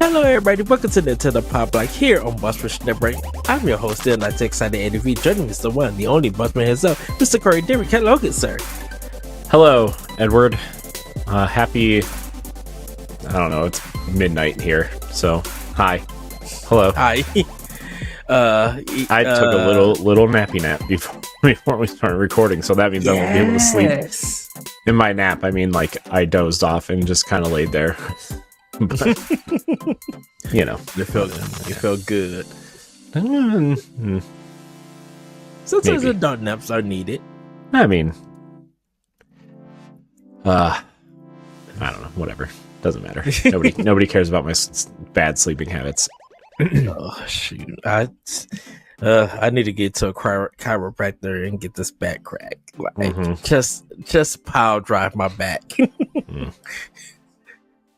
Hello everybody, welcome to Nintendo Pow Block here on Boss Rush Network. I'm your host, and I'm excited ADV. Joining me is the one, the only Bossman himself, Mr. Corey Dirrig. Hello, good sir. Hello, Edward. Happy, I don't know, it's midnight here, so hi. Hello. Hi. I took a little nappy nap before we started recording, so that means I won't be able to sleep. In my nap, I mean, like, I dozed off and just kind of laid there. But, you know, you felt good. Sometimes adult naps are needed. I mean, I don't know, whatever. Doesn't matter. Nobody cares about my bad sleeping habits. Oh shoot! I need to get to a chiropractor and get this back crack. Like, just power drive my back.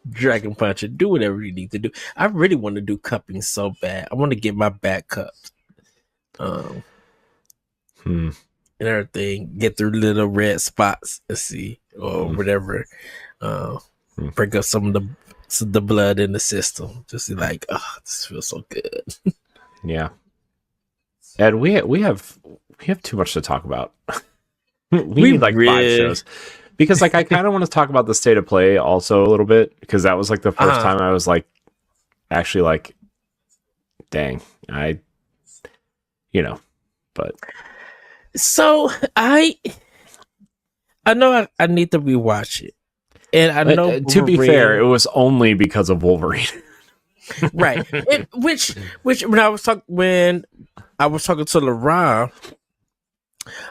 Dragon punch it, do whatever you need to do. I really want to do cupping so bad. I want to get my back cupped. And everything, get through little red spots and see or whatever. Break up some of the blood in the system. Just be like, oh, this feels so good. Yeah. And we have too much to talk about. we need like 5 shows. Because like I kind of want to talk about the state of play also a little bit, because that was like the first time I was like actually like, dang, but so I know I need to rewatch it, and I know to be fair, it was only because of Wolverine, right? Which when I was talking to LaRon.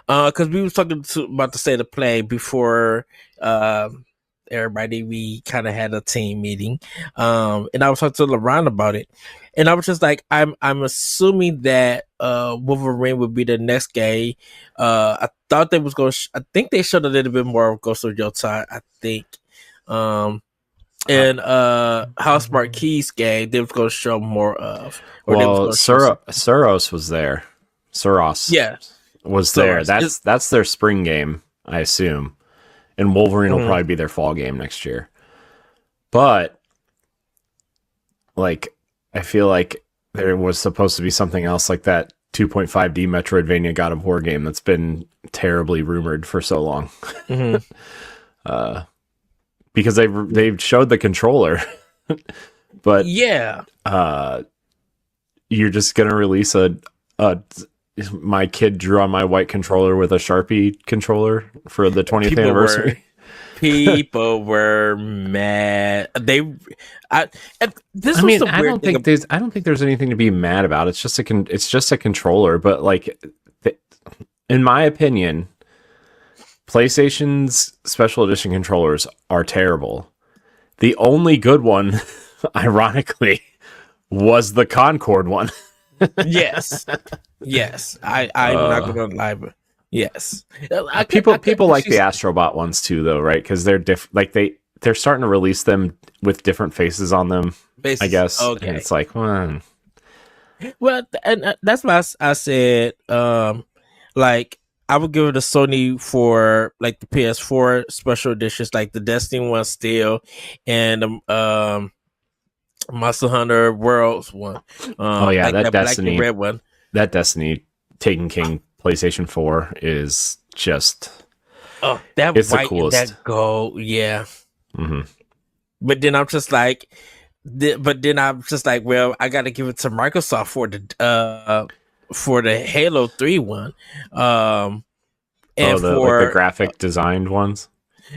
Because we was talking about the state of play before everybody. We kind of had a team meeting, and I was talking to LaRon about it, and I was just like, I'm assuming that Wolverine would be the next game. I thought they was going. I think they showed a little bit more of Ghost of Yotei. I think, and House Marquis game they was going to show more of. Suros was there. Suros, yeah. Was there. That's their spring game, I assume. And Wolverine will probably be their fall game next year. But like I feel like there was supposed to be something else like that 2.5D Metroidvania God of War game that's been terribly rumored for so long. Because they've showed the controller. But yeah. You're just gonna release a my kid drew on my white controller with a Sharpie controller for the 20th anniversary. People were mad. I don't think there's anything to be mad about. It's just a controller. But like, in my opinion, PlayStation's special edition controllers are terrible. The only good one, ironically, was the Concord one. Yes. I'm not gonna lie, but yes. People like the Astrobot ones too, though, right? Because they're like they're starting to release them with different faces on them. I guess. Okay. And it's like, well, and that's why I said, like I would give it a Sony for like the PS4 special editions, like the Destiny one still, and Monster Hunter Worlds one. That Destiny, Black and red one. That Destiny Taken King PlayStation 4 is just it's white and that gold, yeah. But then I'm just like, well, I got to give it to Microsoft for the Halo 3 one, and for the graphic designed ones.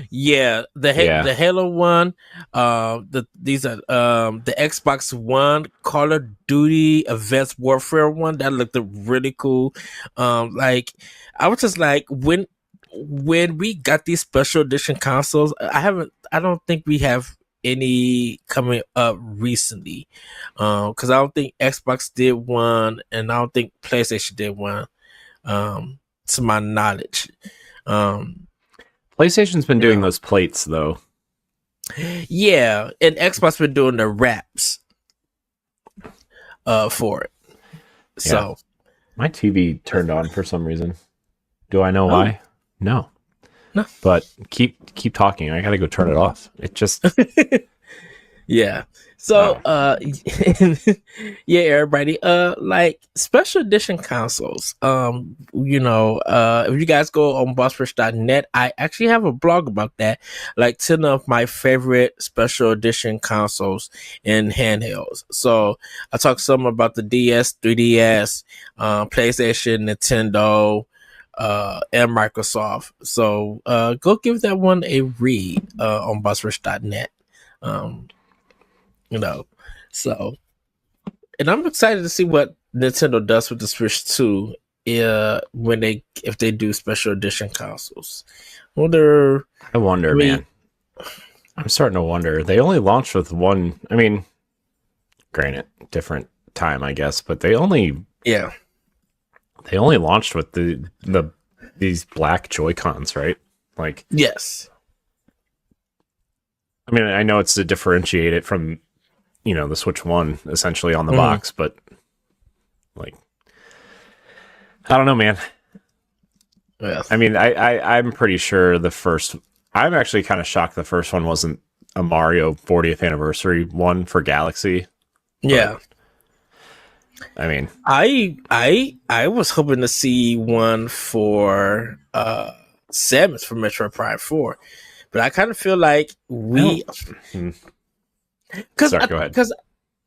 Yeah, the Halo one, these are the Xbox One Call of Duty Advanced Warfare one that looked really cool. Like I was just like, when we got these special edition consoles, I don't think we have any coming up recently, because I don't think Xbox did one, and I don't think PlayStation did one, to my knowledge. PlayStation's been doing those plates, though. Yeah, and Xbox been doing the wraps for it. So my TV turned on for some reason. Do I know why? No. No. But keep talking. I gotta go turn it off. It just Yeah. So yeah, everybody. Like special edition consoles. If you guys go on bossfish.net, I actually have a blog about that. Like 10 of my favorite special edition consoles and handhelds. So I talk some about the DS, 3DS, PlayStation, Nintendo, and Microsoft. So go give that one a read on bossfish.net. Um so, and I'm excited to see what Nintendo does with the Switch 2 if they do special edition consoles. I wonder, man. I'm starting to wonder. They only launched with one. I mean, granted, different time, I guess, but they only launched with these black Joy-Cons, right? Like, yes. I mean, I know it's to differentiate it from, the Switch 1 essentially on the box, but like, I don't know, man. Yeah. I mean, I'm pretty sure I'm actually kind of shocked the first one wasn't a Mario 40th anniversary one for Galaxy. Yeah. I mean, I was hoping to see one for Samus for Metroid Prime 4, but I kind of feel like go ahead.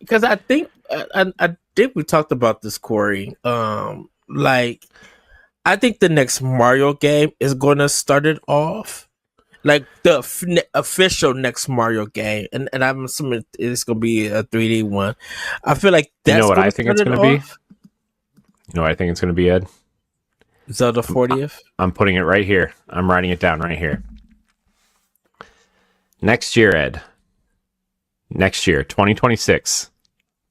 Because I think I think we talked about this, Corey. Like I think the next Mario game is going to start it off, like the official next Mario game, and I'm assuming it's going to be a 3D one. I feel like that's what I think it's going to be. You know what I think it's going to be, Ed? Zelda 40th. I'm putting it right here. I'm writing it down right here. Next year, Ed. Next year, 2026.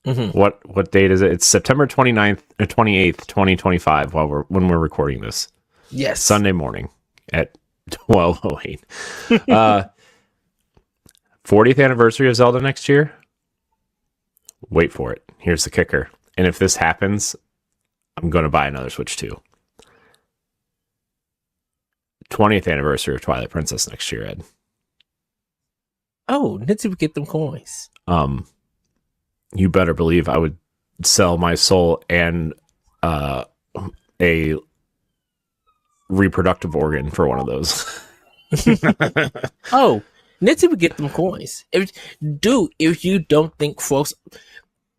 Mm-hmm. What date is it? It's September 29th or 28th, 2025 when we're recording this. Yes. Sunday morning at 12:08. 40th anniversary of Zelda next year. Wait for it. Here's the kicker. And if this happens, I'm going to buy another Switch 2. 20th anniversary of Twilight Princess next year, Ed. Oh, let's see if we get them coins. You better believe I would sell my soul and a reproductive organ for one of those. Oh, let's see if we get them coins. If you don't think, folks,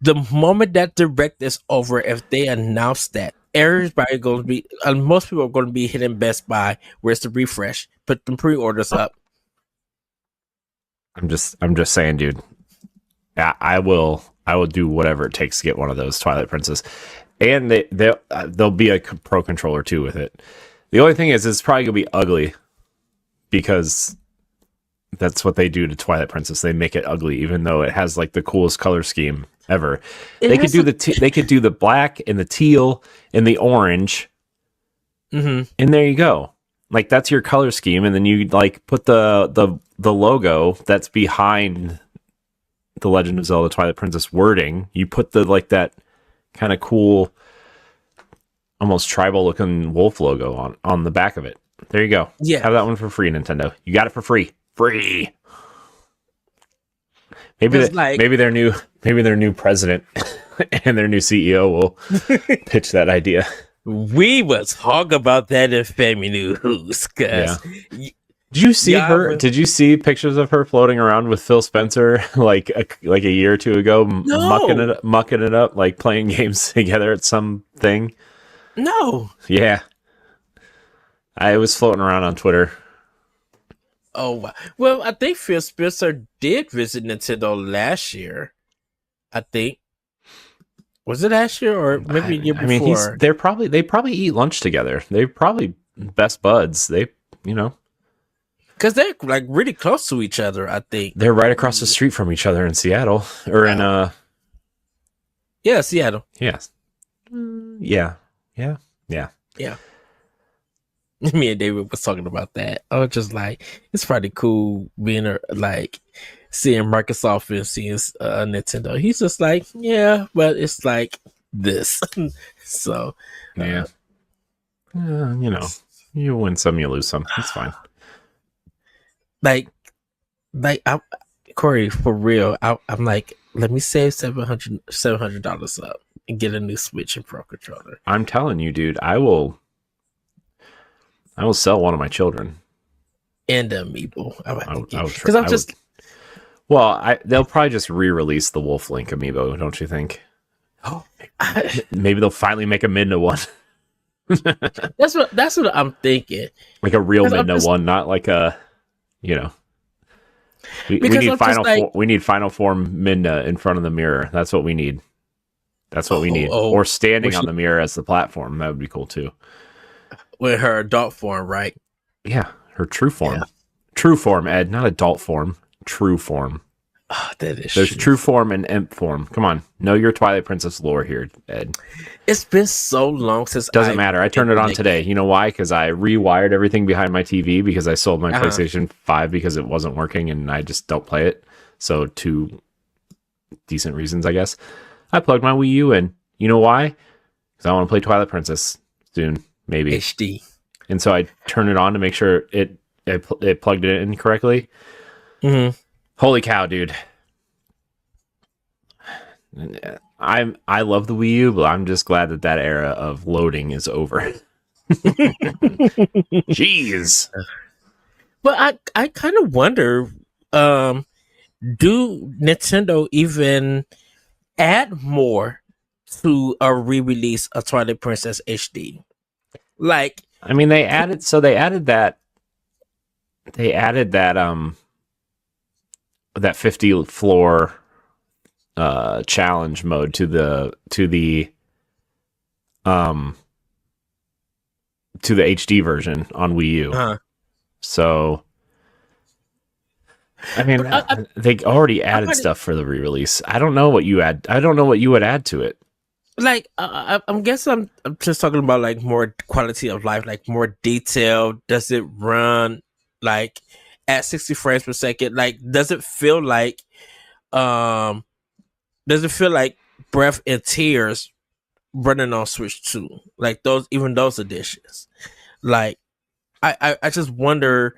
the moment that Direct is over, if they announce that, everybody going to be, most people are going to be hitting Best Buy. Where's the refresh? Put them pre-orders up. I'm just saying, dude. I will do whatever it takes to get one of those Twilight Princess, and there'll be a Pro controller too with it. The only thing is, it's probably gonna be ugly because that's what they do to Twilight Princess. They make it ugly, even though it has like the coolest color scheme ever. They could do the black and the teal and the orange, and there you go. Like that's your color scheme, and then you like put the logo that's behind the Legend of Zelda Twilight Princess wording. You put that kind of cool, almost tribal looking wolf logo on the back of it. There you go. Yeah, have that one for free, Nintendo. You got it for free. Maybe their new president and their new CEO will pitch that idea. We will talk about that in family news. Did you see her? Did you see pictures of her floating around with Phil Spencer like a year or two ago, mucking it up, like playing games together at something? No. Yeah, I was floating around on Twitter. Oh wow. Well, I think Phil Spencer did visit Nintendo last year. I think. Was it last year or maybe a year before? I mean, they probably eat lunch together. They're probably best buds. Because they're like really close to each other, I think. They're right across the street from each other in Seattle. Or in Seattle. Yes. Yeah. Me and David was talking about that. I was just like, it's probably cool being like seeing Microsoft and seeing Nintendo. He's just like, yeah, but it's like this. So yeah. You win some, you lose some. It's fine. Like Corey, for real, I'm like, let me save $700 up and get a new Switch and Pro controller. I'm telling you, dude, I will sell one of my children. And the amiibo. They'll probably just re-release the Wolf Link amiibo, don't you think? Oh, maybe they'll finally make a Midna one. That's what I'm thinking. Like a real Midna one, not like a, you know. We need final form Midna in front of the mirror. That's what we need. Or standing on the mirror as the platform. That would be cool too. With her adult form, right? Yeah, her true form. Yeah. True form, Ed, not adult form. True form. Oh, there's true form and imp form. Come on, know your Twilight Princess lore here, Ed. It's been so long since. Doesn't matter. I turned it on today. You know why? Because I rewired everything behind my TV because I sold my PlayStation 5 because it wasn't working and I just don't play it. So 2 decent reasons, I guess. I plugged my Wii U in. You know why? Because I want to play Twilight Princess soon, maybe HD. And so I turned it on to make sure it plugged it in correctly. Mm-hmm. Holy cow, dude. I love the Wii U, but I'm just glad that era of loading is over. Jeez. But I kind of wonder, do Nintendo even add more to a re-release of Twilight Princess HD? Like, I mean, they added that that 50 floor challenge mode to the HD version on Wii U. So I mean, they already added stuff for the re-release. I don't know what you would add to it. Like, I'm guessing I'm just talking about like more quality of life, like more detail. Does it run like at 60 frames per second? Like, does it feel like Breath and Tears running on Switch 2? Like those additions. Like, I just wonder,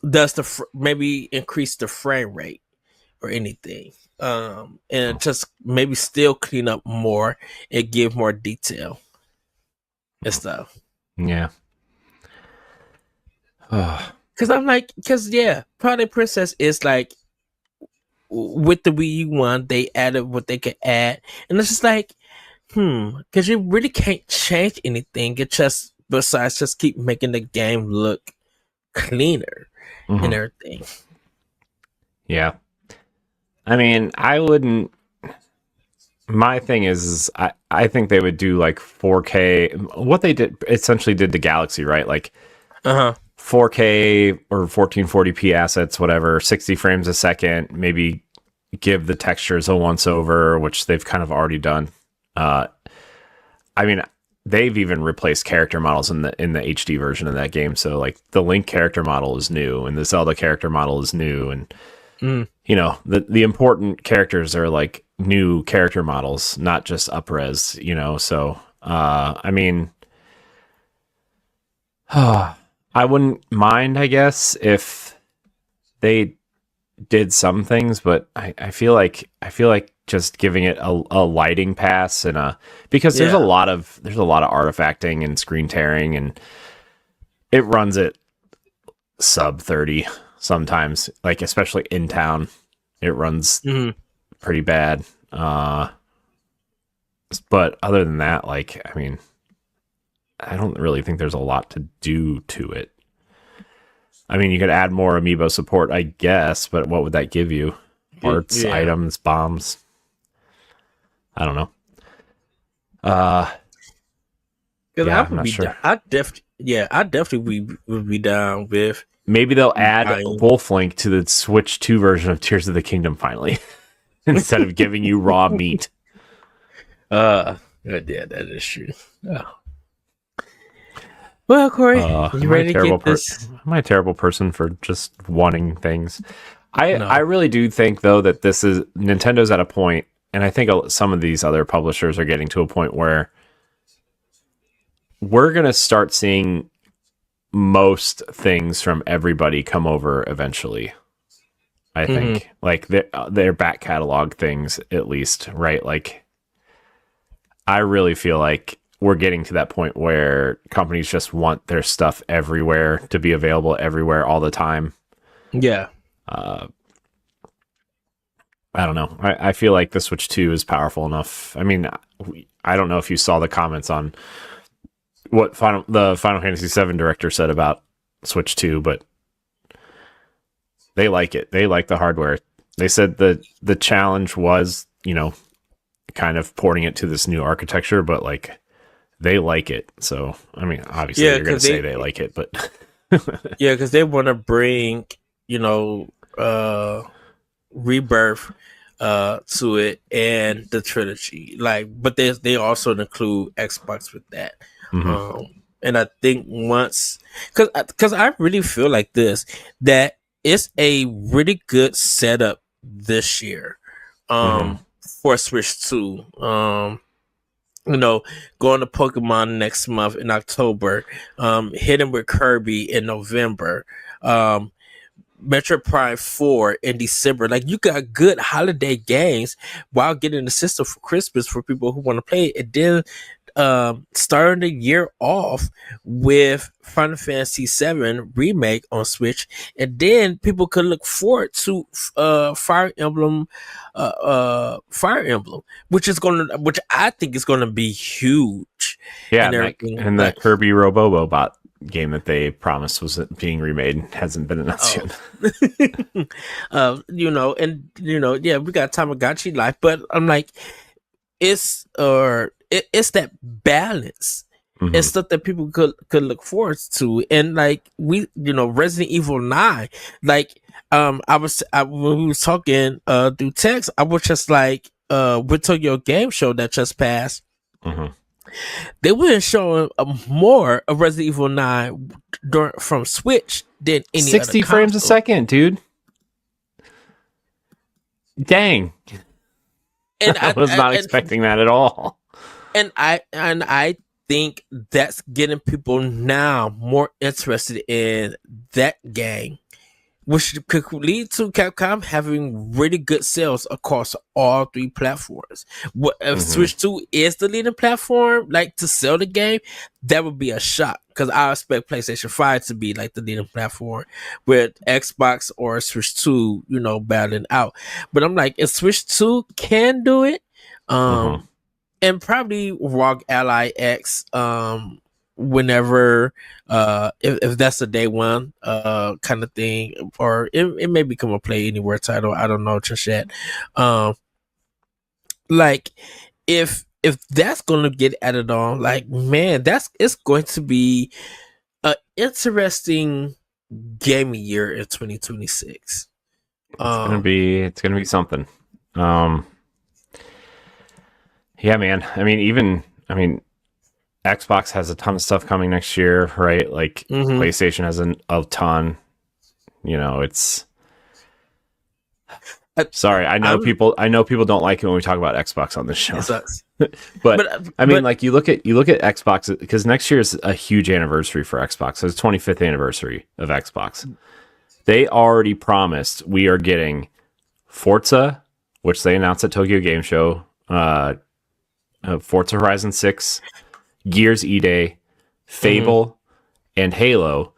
does maybe increase the frame rate or anything? And just maybe still clean up more and give more detail and stuff. Yeah. Because Twilight Princess is like, with the Wii U one, they added what they could add, and it's just like, because you really can't change anything. It just besides just keep making the game look cleaner and everything. Yeah. I mean, I wouldn't. My thing is I think they would do like 4K. What they essentially did to Galaxy, right? Like 4K or 1440p assets, whatever, 60 frames a second. Maybe give the textures a once over, which they've kind of already done. I mean, they've even replaced character models in the HD version of that game. So like the Link character model is new, and the Zelda character model is new, and you know, the important characters are like new character models, not just up-res, you know. So I mean, I wouldn't mind, I guess, if they did some things, but I feel like just giving it a lighting pass and because there's a lot of artifacting and screen tearing, and it runs at sub 30 sometimes, like especially in town it runs pretty bad. But other than that, like, I mean, I don't really think there's a lot to do to it. I mean, you could add more amiibo support, I guess, but what would that give you? Parts, items, bombs? I don't know. I'm not sure. I definitely would be down with. Maybe they'll add Wolf Link to the Switch 2 version of Tears of the Kingdom finally, instead of giving you raw meat. Yeah, that is true. Oh. Well, Corey, you ready to get this? Am I a terrible person for just wanting things? I really do think, though, that this is Nintendo's at a point, and I think some of these other publishers are getting to a point where we're going to start seeing most things from everybody come over eventually. I think like their back catalog things, at least, right? Like, I really feel like we're getting to that point where companies just want their stuff everywhere to be available everywhere all the time. Yeah. I don't know. I feel like the Switch 2 is powerful enough. I mean, I don't know if you saw the comments on what the Final Fantasy VII director said about Switch 2, but they like it. They like the hardware. They said that the challenge was, kind of porting it to this new architecture, but like they like it. So, I mean, obviously you're going to say they like it, but yeah, because they want to bring, Rebirth to it and the trilogy. Like, but they also include Xbox with that. And I think once, because I really feel like that it's a really good setup this year for Switch 2. Going to Pokemon next month in October, hitting with Kirby in November, Metroid Prime 4 in December. Like, you got good holiday games while getting the system for Christmas for people who want to play it. And then starting the year off with Final Fantasy VII Remake on Switch, and then people could look forward to Fire Emblem, which I think is gonna be huge. Yeah, and that Kirby Robobo bot game that they promised was being remade hasn't been announced yet. Yeah, we got Tamagotchi Life, but I'm like, it's that balance. It's stuff that people could look forward to, and like Resident Evil 9. Like, when we was talking through text, I was just like, with Tokyo Game Show that just passed. They were showing more of Resident Evil 9 from Switch than any 60 other frames a console. second, dude. Dang. And I was not expecting that at all. And I think that's getting people now more interested in that game, which could lead to Capcom having really good sales across all three platforms. If Switch 2 is the leading platform, like, to sell the game, that would be a shock, because I expect PlayStation 5 to be like the leading platform, with Xbox or Switch 2, battling out. But I'm like, if Switch 2 can do it, and probably ROG Ally X, whenever, if that's a day one kind of thing, or it may become a Play Anywhere title. I don't know just yet. Like, if that's gonna get added on, like, man, it's going to be an interesting gaming year in 2026. It's gonna be something. Yeah, man. I mean, Xbox has a ton of stuff coming next year, right? Like, PlayStation has a ton. It's. Sorry, I know people don't like it when we talk about Xbox on this show. It sucks. but I mean, like, you look at Xbox, because next year is a huge anniversary for Xbox. So it's 25th anniversary of Xbox. They already promised we are getting Forza, which they announced at Tokyo Game Show. Forza Horizon 6, Gears E-Day, Fable, and Halo.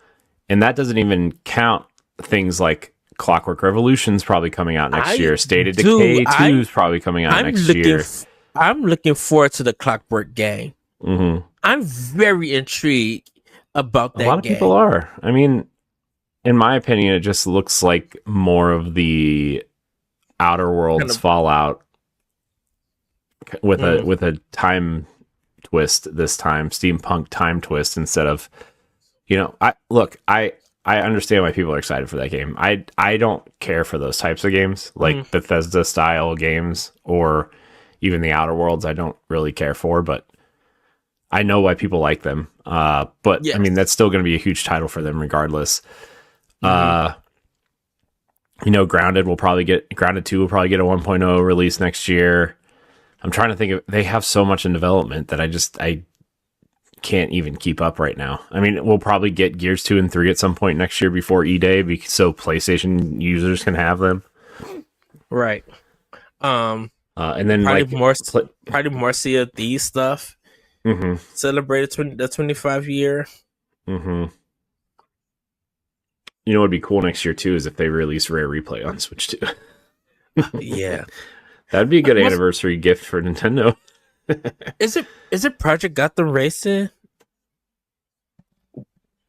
And that doesn't even count things like Clockwork Revolution's probably coming out next year. State of Decay 2 is probably coming out next year. I'm looking forward to the Clockwork game. I'm very intrigued about that game. A lot of people are. I mean, in my opinion, it just looks like more of the Outer Worlds Fallout with a time twist this time, steampunk time twist, instead of, I understand why people are excited for that game. I don't care for those types of games, like Bethesda style games, or even the Outer Worlds. I don't really care for, but I know why people like them. But yes. I mean, that's still going to be a huge title for them regardless. Grounded 2 will probably get a 1.0 release next year. I'm trying to think of, they have so much in development that I can't even keep up right now. I mean, we'll probably get Gears 2 and 3 at some point next year before E-Day, so PlayStation users can have them. Right. And then probably more Sea of Thieves stuff. Mm-hmm. Celebrated the 25 year. Mm-hmm. You know what would be cool next year too is if they release Rare Replay on Switch 2. Yeah. That'd be a good anniversary gift for Nintendo. Is it Project Gotham Racing?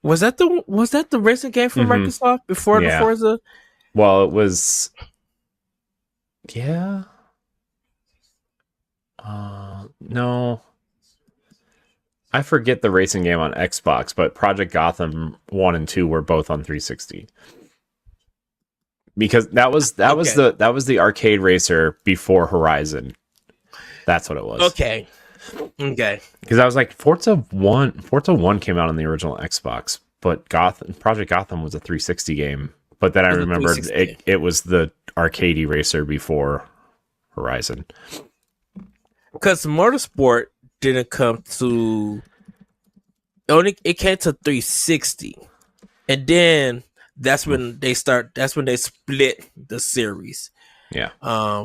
Was that the racing game from Microsoft before the Forza? Well, it was. Yeah. No. I forget the racing game on Xbox, but Project Gotham 1 and 2 were both on 360. Because that was the arcade racer before Horizon. That's what it was. Okay. Because I was like, Forza 1 came out on the original Xbox, but Project Gotham was a 360 game. But then I remembered it was the arcade racer before Horizon. Because Motorsport didn't come to it came to 360, and then that's when they split the series. Yeah.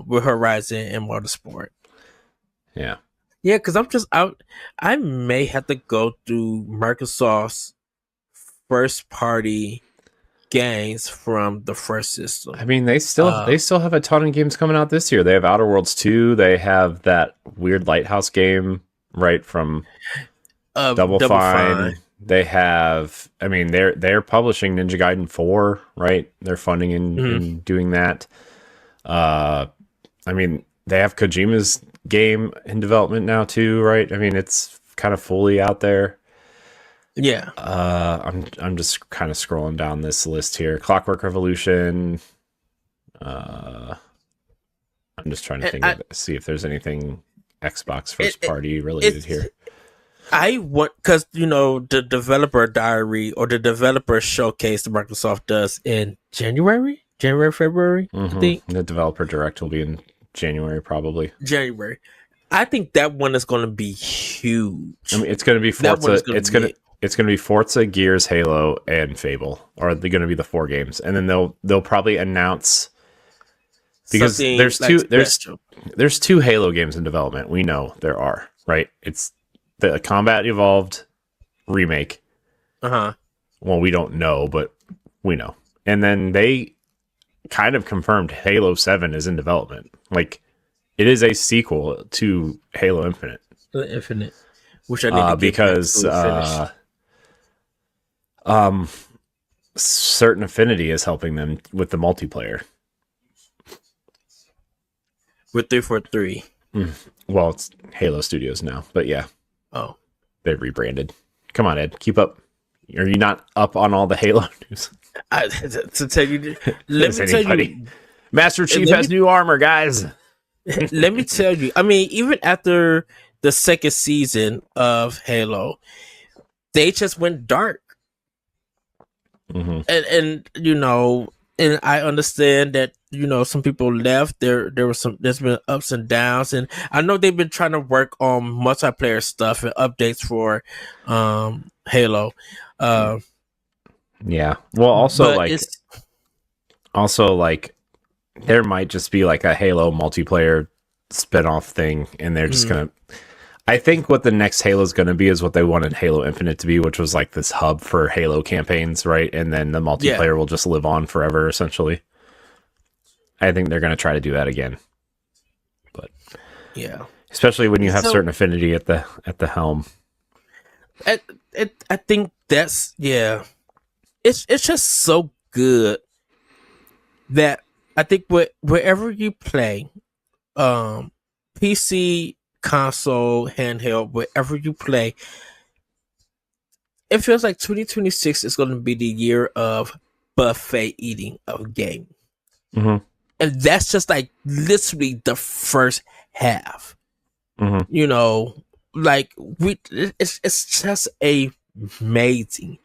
With Horizon and Motorsport. Yeah. Yeah, because I'm just out. I may have to go through Microsoft's first party games from the first system. I mean, they still have a ton of games coming out this year. They have Outer Worlds 2. They have that weird Lighthouse game right from Double Fine. They have. I mean, they're publishing Ninja Gaiden 4, right? They're funding in doing that. I mean, they have Kojima's game in development now too, right? I mean, it's kind of fully out there. Yeah. I'm just kind of scrolling down this list here. Clockwork Revolution. I'm just trying to see if there's anything Xbox first party related here. I want, because the developer diary or the developer showcase that Microsoft does in January, February. I think the developer direct will be in January, probably. January. I think that one is going to be huge. I mean, it's going to be Forza. It's going to be Forza, Gears, Halo, and Fable. Are they going to be the 4 games? And then they'll probably announce, because there's two Halo games in development. We know there are, right? It's the Combat Evolved remake. Well, we don't know, but we know. And then they kind of confirmed Halo 7 is in development. Like, it is a sequel to Halo Infinite. Infinite, which I need to because Certain Affinity is helping them with the multiplayer. With 343. Well, it's Halo Studios now, but yeah. Oh, they rebranded. Come on, Ed, keep up. Are you not up on all the Halo news? To tell you, let me tell you, Master Chief has new armor, guys. Let me tell you. I mean, even after the second season of Halo, they just went dark. And and I understand that some people left. There's been ups and downs, and I know they've been trying to work on multiplayer stuff and updates for Halo. Yeah. Well, also there might just be like a Halo multiplayer spinoff thing, and they're just gonna. I think what the next Halo is going to be is what they wanted Halo Infinite to be, which was like this hub for Halo campaigns, right? And then the multiplayer will just live on forever, essentially. I think they're going to try to do that again, but yeah, especially when you have Certain Affinity at the helm. I think that's It's just so good that I think wherever you play, PC, console, handheld, wherever you play, it feels like 2026 is going to be the year of buffet eating of gaming. And that's just like literally the first half. Like it's just amazing.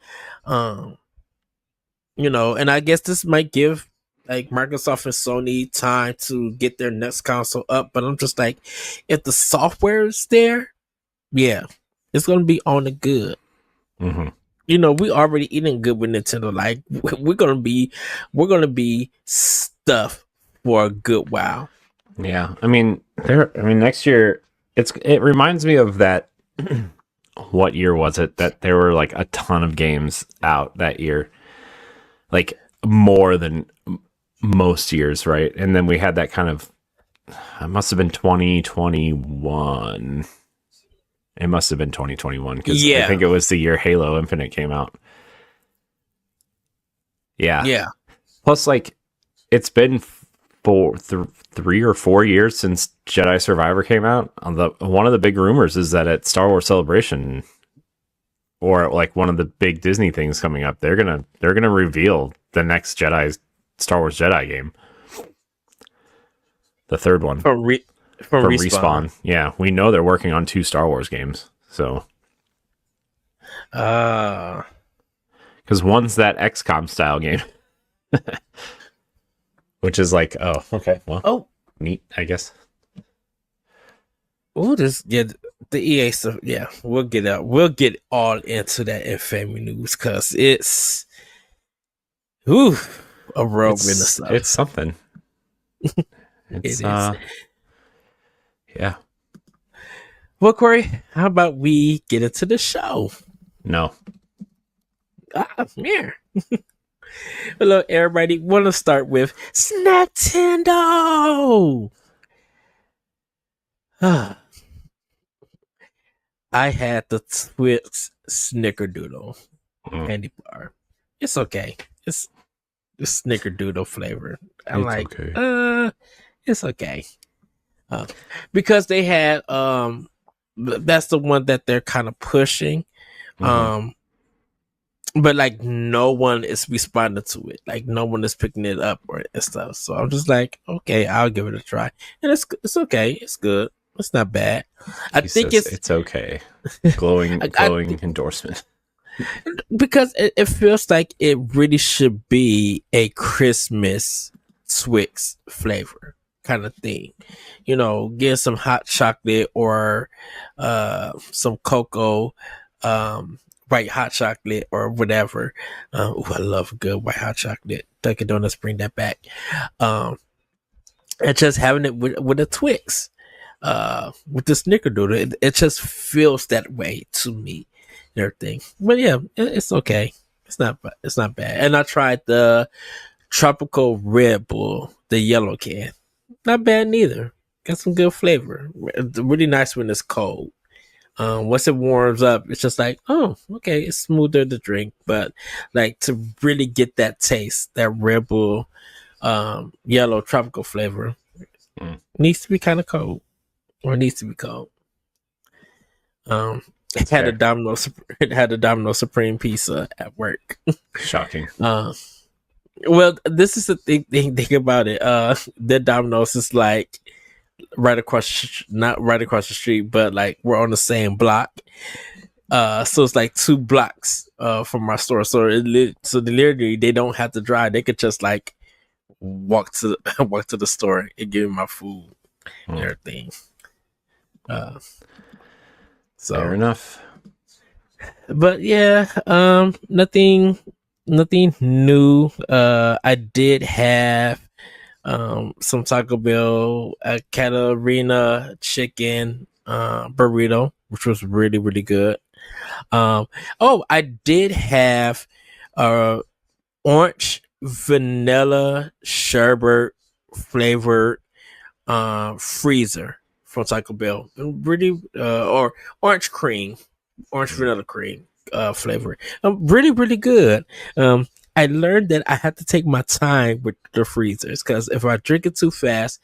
And I guess this might give like Microsoft and Sony time to get their next console up, but I'm just like, if the software is there, It's gonna be on the good. Mm-hmm. You know, we already eating good with Nintendo. Like we're gonna be stuffed for a good while. Yeah, I mean, next year it reminds me of that. What year was it that there were like a ton of games out that year? Like more than most years, right? And then we had that kind of, it must have been 2021. It must have been 2021 because I think it was the year Halo Infinite came out. Yeah. Plus, like, it's been 3 or 4 years since Jedi Survivor came out. One of the big rumors is that at Star Wars Celebration, or like one of the big Disney things coming up, they're gonna reveal the next Star Wars Jedi game, the third one from Respawn. Yeah, we know they're working on 2 Star Wars games, so because one's that XCOM style game. Which is like, oh, okay, well, neat, I guess. We'll just get the EA stuff. Yeah, we'll get all into that in family news because it's a whirlwind of stuff. It's something. It is. Yeah. Well, Corey, how about we get into the show? No. Here. Hello, everybody. Want to start with Nintendo. I had the Twix Snickerdoodle candy bar. It's okay. It's the Snickerdoodle flavor. I'm like, okay. It's okay. Because they had that's the one that they're kind of pushing. But like no one is responding to it. Like no one is picking it up or and stuff. So I'm just like, okay, I'll give it a try. And it's okay. It's good. It's not bad. I think it's okay. Glowing endorsement. Because it feels like it really should be a Christmas Twix flavor kind of thing. You know, get some hot chocolate or some cocoa, white hot chocolate or whatever. I love good white hot chocolate. Dunkin' Donuts, bring that back. And just having it with a Twix, with the Snickerdoodle, it just feels that way to me. And everything, but yeah, it's okay. It's not bad. And I tried the tropical Red Bull, the yellow can. Not bad neither. Got some good flavor. Really nice when it's cold. Once it warms up, it's just like, oh, okay, it's smoother to drink. But like to really get that taste, that Red Bull yellow tropical flavor, needs to be kind of cold. Or needs to be cold. It had a Domino's Supreme pizza at work. Shocking. Well, this is the thing about it. The Domino's is like right across, not right across the street, but like we're on the same block. So it's like 2 blocks from our store. So literally they don't have to drive. They could just like walk to the store and give me my food and everything. So fair enough. But yeah, nothing new. I did have some Taco Bell Catarina chicken burrito, which was really, really good. I did have orange vanilla sherbet flavored freezer from Taco Bell. Really, or orange vanilla cream flavor. Really, really good. I learned that I have to take my time with the freezers because if I drink it too fast,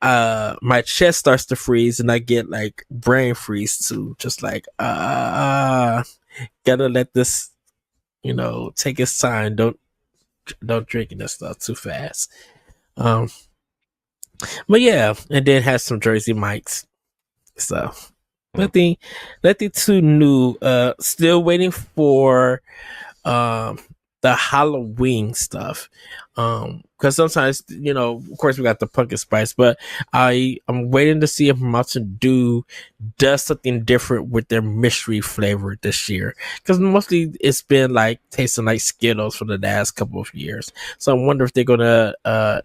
my chest starts to freeze and I get like brain freeze too. Just like, gotta let this, take its time. Don't drink that stuff too fast. But yeah, and then has some Jersey Mike's. So nothing too new. Still waiting for the Halloween stuff. Because sometimes, of course, we got the pumpkin spice, but I'm waiting to see if Mountain Dew does something different with their mystery flavor this year. Because mostly it's been like tasting like Skittles for the last couple of years. So I wonder if they're gonna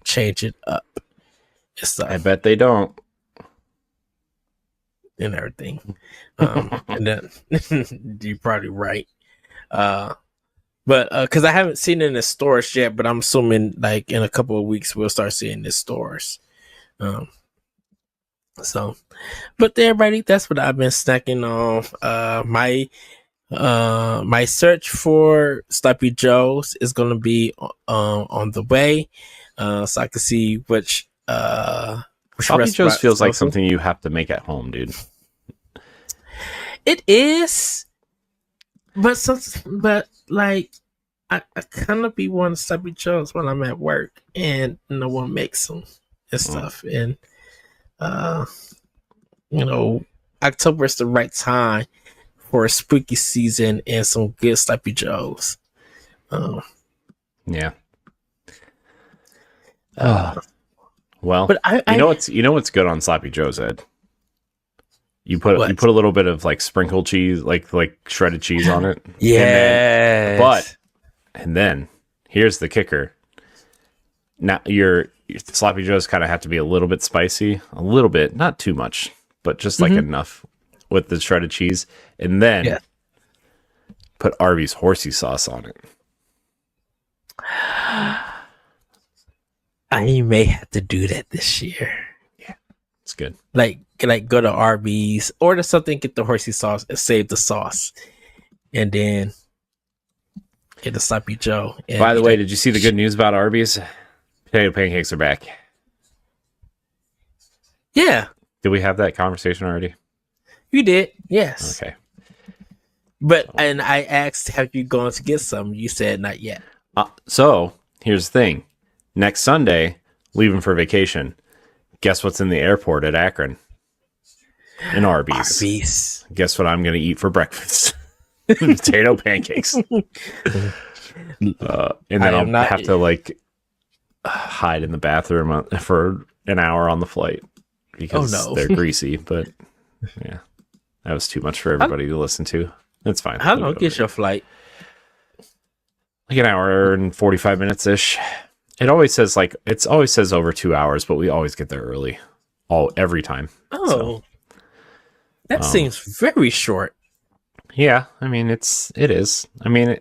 change it up and stuff. I bet they don't. And everything. And then you're probably right. But because I haven't seen it in the stores yet, but I'm assuming like in a couple of weeks we'll start seeing it in the stores. So, but everybody, that's what I've been snacking on. My search for Sloppy Joe's is going to be on the way, so I can see which Sloppy Joe's feels like something you have to make at home, dude. It is. But like, I kind of be wanting Sloppy Joe's when I'm at work and no one makes them and stuff. And October is the right time for a spooky season and some good Sloppy Joe's. Yeah. Well, but you know what's good on Sloppy Joe's, Ed? You put a little bit of like sprinkled cheese, like shredded cheese on it. Yeah. And then here's the kicker. Now your Sloppy Joe's kind of have to be a little bit spicy, a little bit, not too much, but just like enough with the shredded cheese. And then put Arby's horsey sauce on it. I may have to do that this year. Yeah, it's good. Like go to Arby's, order something, get the horsey sauce, and save the sauce, and then get the Sloppy Joe. By the way, did you see the good news about Arby's? Potato pancakes are back. Yeah. Did we have that conversation already? You did, yes. Okay. And I asked, have you gone to get some? You said not yet. So here's the thing. Next Sunday, leaving for vacation. Guess what's in the airport at Akron? An Arby's. Guess what I'm going to eat for breakfast? Potato pancakes. And then I'll have to like hide in the bathroom for an hour on the flight because they're greasy. But yeah, that was too much for everybody to listen to. That's fine. How long is your flight? Like an hour and 45 minutes ish. It always says over 2 hours, but we always get there early, every time. Oh, that seems very short. Yeah, I mean it is. I mean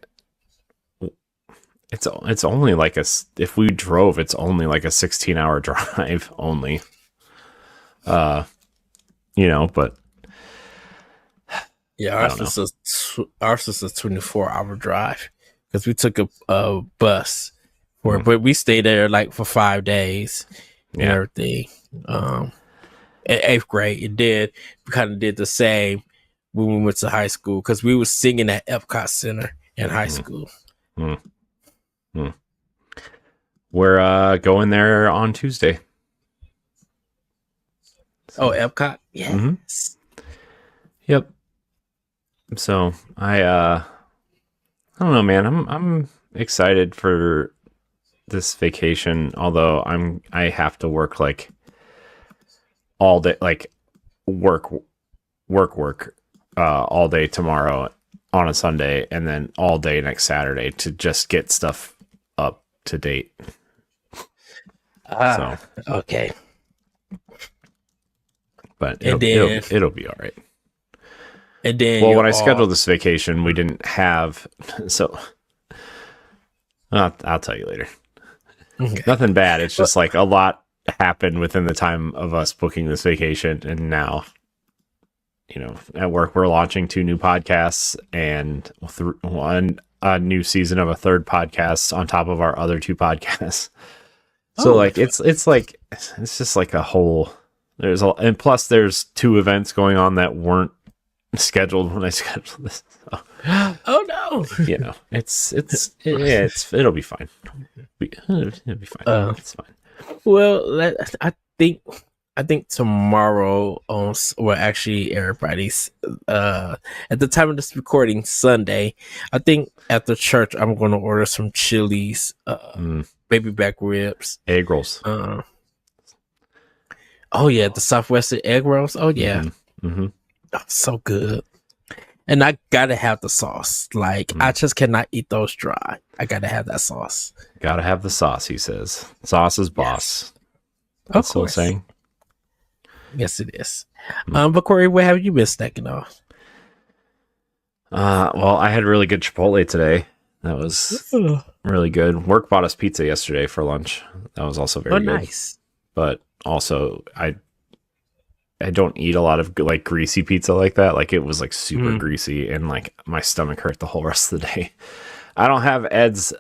it's only like if we drove, it's only like a 16-hour drive only. But yeah, ours is a 24-hour drive because we took a bus. But we stayed there like for 5 days and everything. In 8th grade, we kind of did the same when we went to high school because we were singing at Epcot Center in high school. We're going there on Tuesday. So. Oh, Epcot? Yes. Yep. So I don't know, man. I'm excited for this vacation, although I have to work like all day, like work all day tomorrow on a Sunday and then all day next Saturday to just get stuff up to date. Okay. But it'll be all right. And then when I scheduled this vacation, we didn't have, so I'll tell you later. Okay. Nothing bad. It's just like a lot happened within the time of us booking this vacation. And now, at work, we're launching 2 new podcasts and a new season of a 3rd podcast on top of our other 2 podcasts. So it's just like a whole, and plus there's 2 events going on that weren't scheduled when I scheduled this. So, oh no! It'll be fine. It'll be fine. It's fine. Well, I think I think tomorrow on, well, actually, everybody's at the time of this recording, Sunday. I think at the church, I'm going to order some Chili's, baby back ribs, egg rolls. Oh yeah, the Southwestern egg rolls. Oh yeah, Oh, so good. And I gotta have the sauce. Like I just cannot eat those dry. I gotta have that sauce. Gotta have the sauce. He says, "Sauce is boss." Yes. That's what I'm saying. Yes, it is. But Corey, what have you been snacking on? Well, I had really good Chipotle today. That was really good. Work bought us pizza yesterday for lunch. That was also very good. Nice. But also, I don't eat a lot of like greasy pizza like that. Like it was like super greasy, and like my stomach hurt the whole rest of the day. I don't have Ed's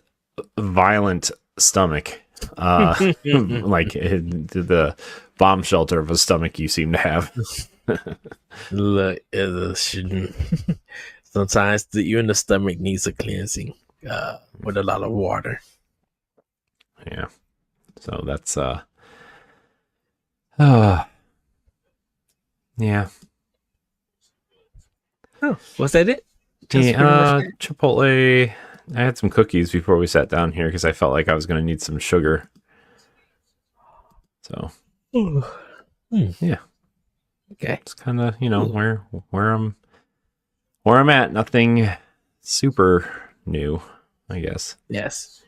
violent stomach, like the bomb shelter of a stomach you seem to have. Look, sometimes you in the stomach needs a cleansing with a lot of water. Yeah. So that's yeah. Oh, was that it? Chipotle. I had some cookies before we sat down here because I felt like I was going to need some sugar. So, yeah. Okay. It's kind of where I'm at. Nothing super new, I guess. Yes.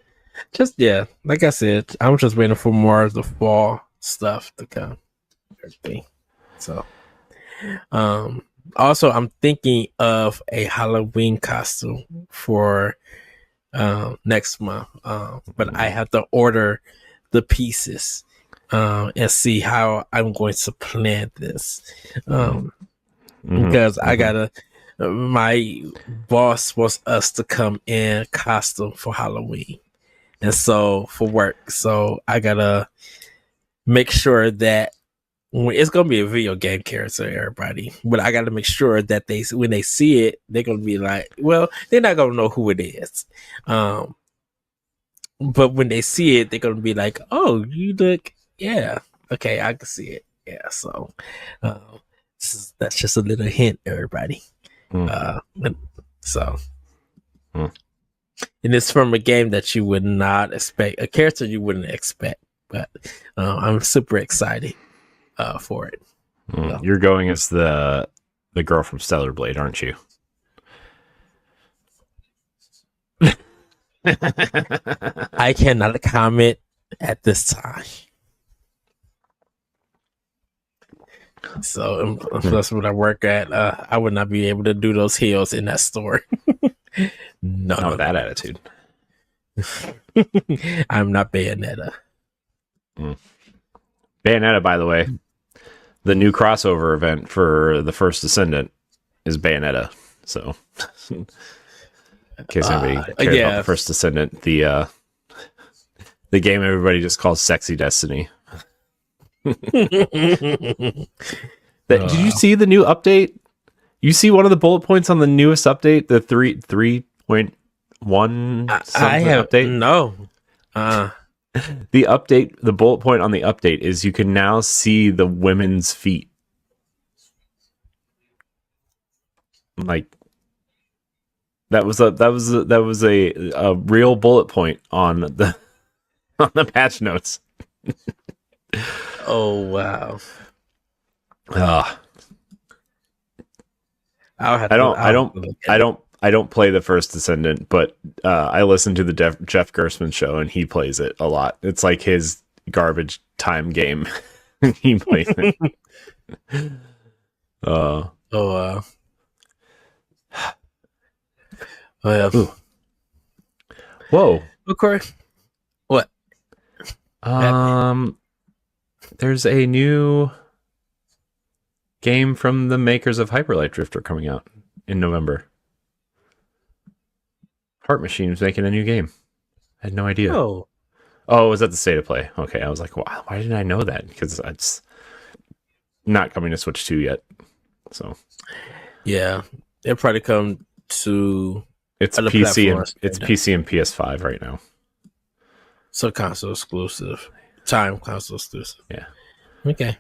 Just like I said, I'm just waiting for more of the fall stuff to come. Everything. So, also I'm thinking of a Halloween costume for next month. But I have to order the pieces and see how I'm going to plan this. Because I gotta, my boss wants us to come in costume for Halloween, and so for work. So I gotta make sure that it's gonna be a video game character, everybody. But I gotta make sure that when they see it, they're gonna be like, well, they're not gonna know who it is. But when they see it, they're gonna be like, oh, you look, yeah, okay, I can see it. Yeah, so that's just a little hint, everybody. And it's from a game that you would not expect, a character you wouldn't expect. But I'm super excited for it. So. You're going as the girl from Stellar Blade, aren't you? I cannot comment at this time. So that's what I work at. I would not be able to do those heels in that store. No, that attitude. I'm not Bayonetta. Bayonetta, by the way, the new crossover event for the First Descendant is Bayonetta. So, in case anybody cares about the First Descendant, the game everybody just calls Sexy Destiny. Did you see the new update? You see one of the bullet points on the newest update, the 3.1 I have update? No. The update, the bullet point on the update is you can now see the women's feet. Like that was a real bullet point on the patch notes. Oh wow. I don't play the First Descendant, but I listen to the Jeff Gerstmann show, and he plays it a lot. It's like his garbage time game. He plays it. Oh yeah. Ooh. Whoa. Of course. What? There's a new game from the makers of Hyper Light Drifter coming out in November. Heart Machine is making a new game. I had no idea. Oh, it was at the State of Play. Okay, I was like, wow, why didn't I know that? Because it's not coming to Switch 2 yet. So, yeah, it'll probably come to. It's PC and PS5 right now. So console exclusive, console exclusive. Yeah. Okay.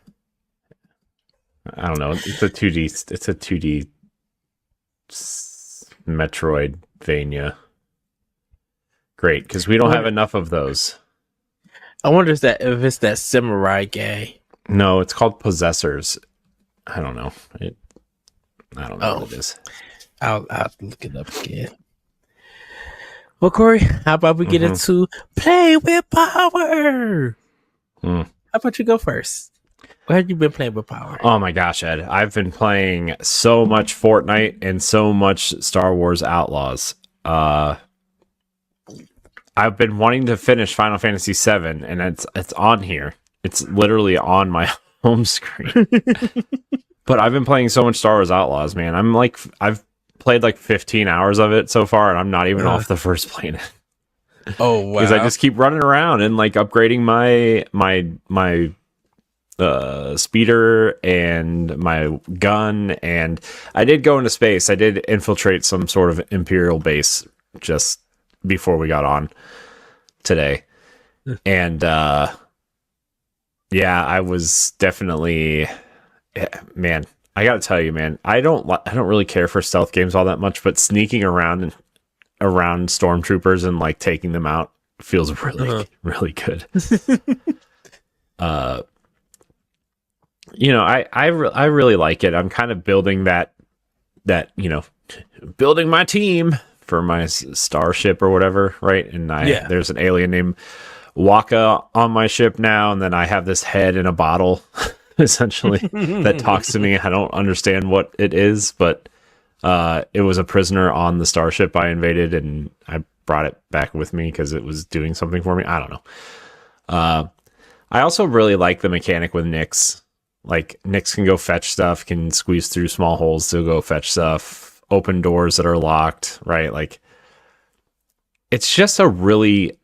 I don't know. It's a 2D. It's a 2D Metroidvania. Great, because we don't have enough of those. I wonder if it's that samurai game. No, it's called Possessors. I don't know. I don't know what it is. I'll have to look it up again. Well, Corey, how about we get into play with power? How about you go first? What have you been playing with power? Oh my gosh, Ed. I've been playing so much Fortnite and so much Star Wars Outlaws. I've been wanting to finish Final Fantasy VII, and it's on here. It's literally on my home screen. But I've been playing so much Star Wars Outlaws, man. I've played like 15 hours of it so far, and I'm not even off the first planet. Oh wow! Because I just keep running around and like upgrading my speeder and my gun, and I did go into space. I did infiltrate some sort of Imperial base just before we got on today, and yeah, I was definitely, man. I gotta tell you, man, I don't really care for stealth games all that much, but sneaking around stormtroopers and like taking them out feels really really good. You know, I really like it. I'm kind of building that building my team for my starship or whatever, right? And there's an alien named Waka on my ship now, and then I have this head in a bottle essentially that talks to me. I don't understand what it is, but it was a prisoner on the starship I invaded, and I brought it back with me because it was doing something for me. I don't know. I also really like the mechanic with Nyx. Like, Nyx can go fetch stuff, can squeeze through small holes to go fetch stuff, open doors that are locked, right? Like, it's just a really,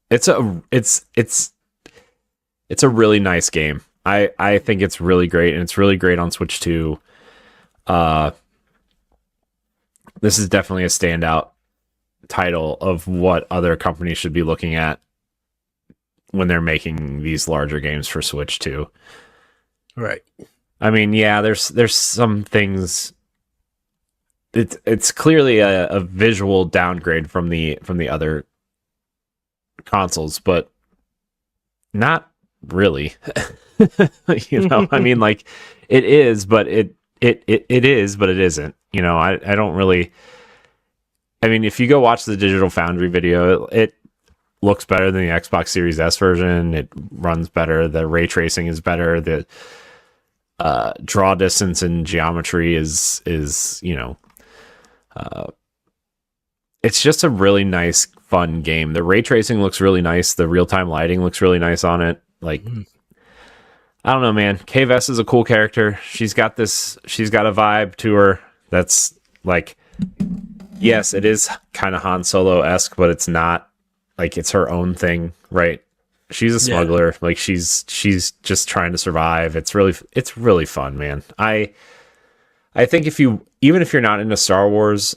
it's a really nice game. I think it's really great, and it's really great on Switch 2. This is definitely a standout title of what other companies should be looking at when they're making these larger games for Switch 2. Right. I mean, yeah, there's some things. It's clearly a visual downgrade from the other consoles, but not really. You know, I mean, like, it is, but it is, but it isn't. You know, I don't really. I mean, if you go watch the Digital Foundry video, it looks better than the Xbox Series S version. It runs better. The ray tracing is better. The draw distance and geometry is it's just a really nice, fun game. The ray tracing looks really nice. The real-time lighting looks really nice on it. Like, I don't know, man. Kay Vess is a cool character. She's got a vibe to her that's like, yes, it is kind of Han Solo-esque, but it's not. Like, it's her own thing, right? She's a smuggler. Yeah. Like, she's just trying to survive. It's really fun, man. I think even if you're not into Star Wars,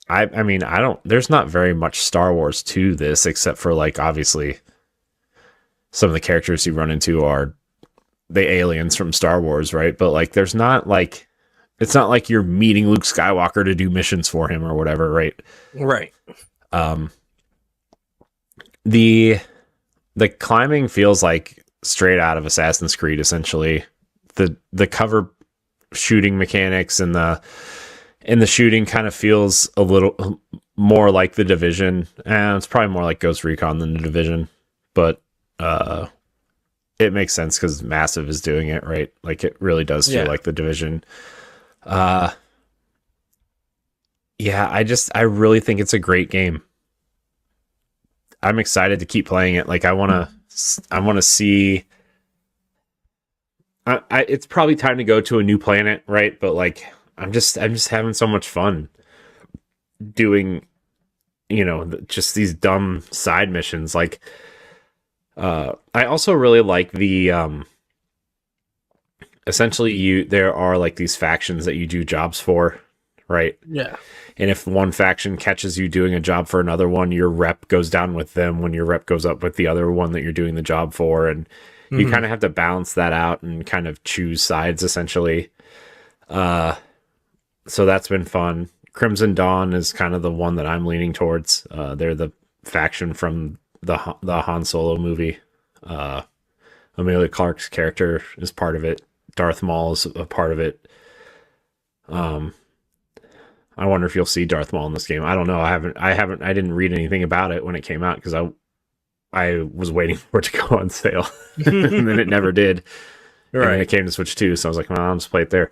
I mean, there's not very much Star Wars to this, except for, like, obviously some of the characters you run into are the aliens from Star Wars, right? But, like, there's not, like, it's not like you're meeting Luke Skywalker to do missions for him or whatever, right? Right. The climbing feels like straight out of Assassin's Creed, essentially. The cover shooting mechanics and the shooting kind of feels a little more like The Division, and it's probably more like Ghost Recon than The Division, but it makes sense because Massive is doing it, right? Like, it really does feel like The Division. Yeah, I really think it's a great game. I'm excited to keep playing it. Like, I want to see. It's probably time to go to a new planet, right? But, like, I'm just having so much fun doing, just these dumb side missions. Like, I also really like the essentially there are like these factions that you do jobs for, right? Yeah. And if one faction catches you doing a job for another one, your rep goes down with them when your rep goes up with the other one that you're doing the job for. And You kind of have to balance that out and kind of choose sides essentially. So that's been fun. Crimson Dawn is kind of the one that I'm leaning towards. They're the faction from the Han Solo movie. Amelia Clark's character is part of it. Darth Maul is a part of it. I wonder if you'll see Darth Maul in this game. I don't know. I didn't read anything about it when it came out because I was waiting for it to go on sale, and then it never did. Right. And then it came to Switch 2, so I was like, well, I'll just play it there.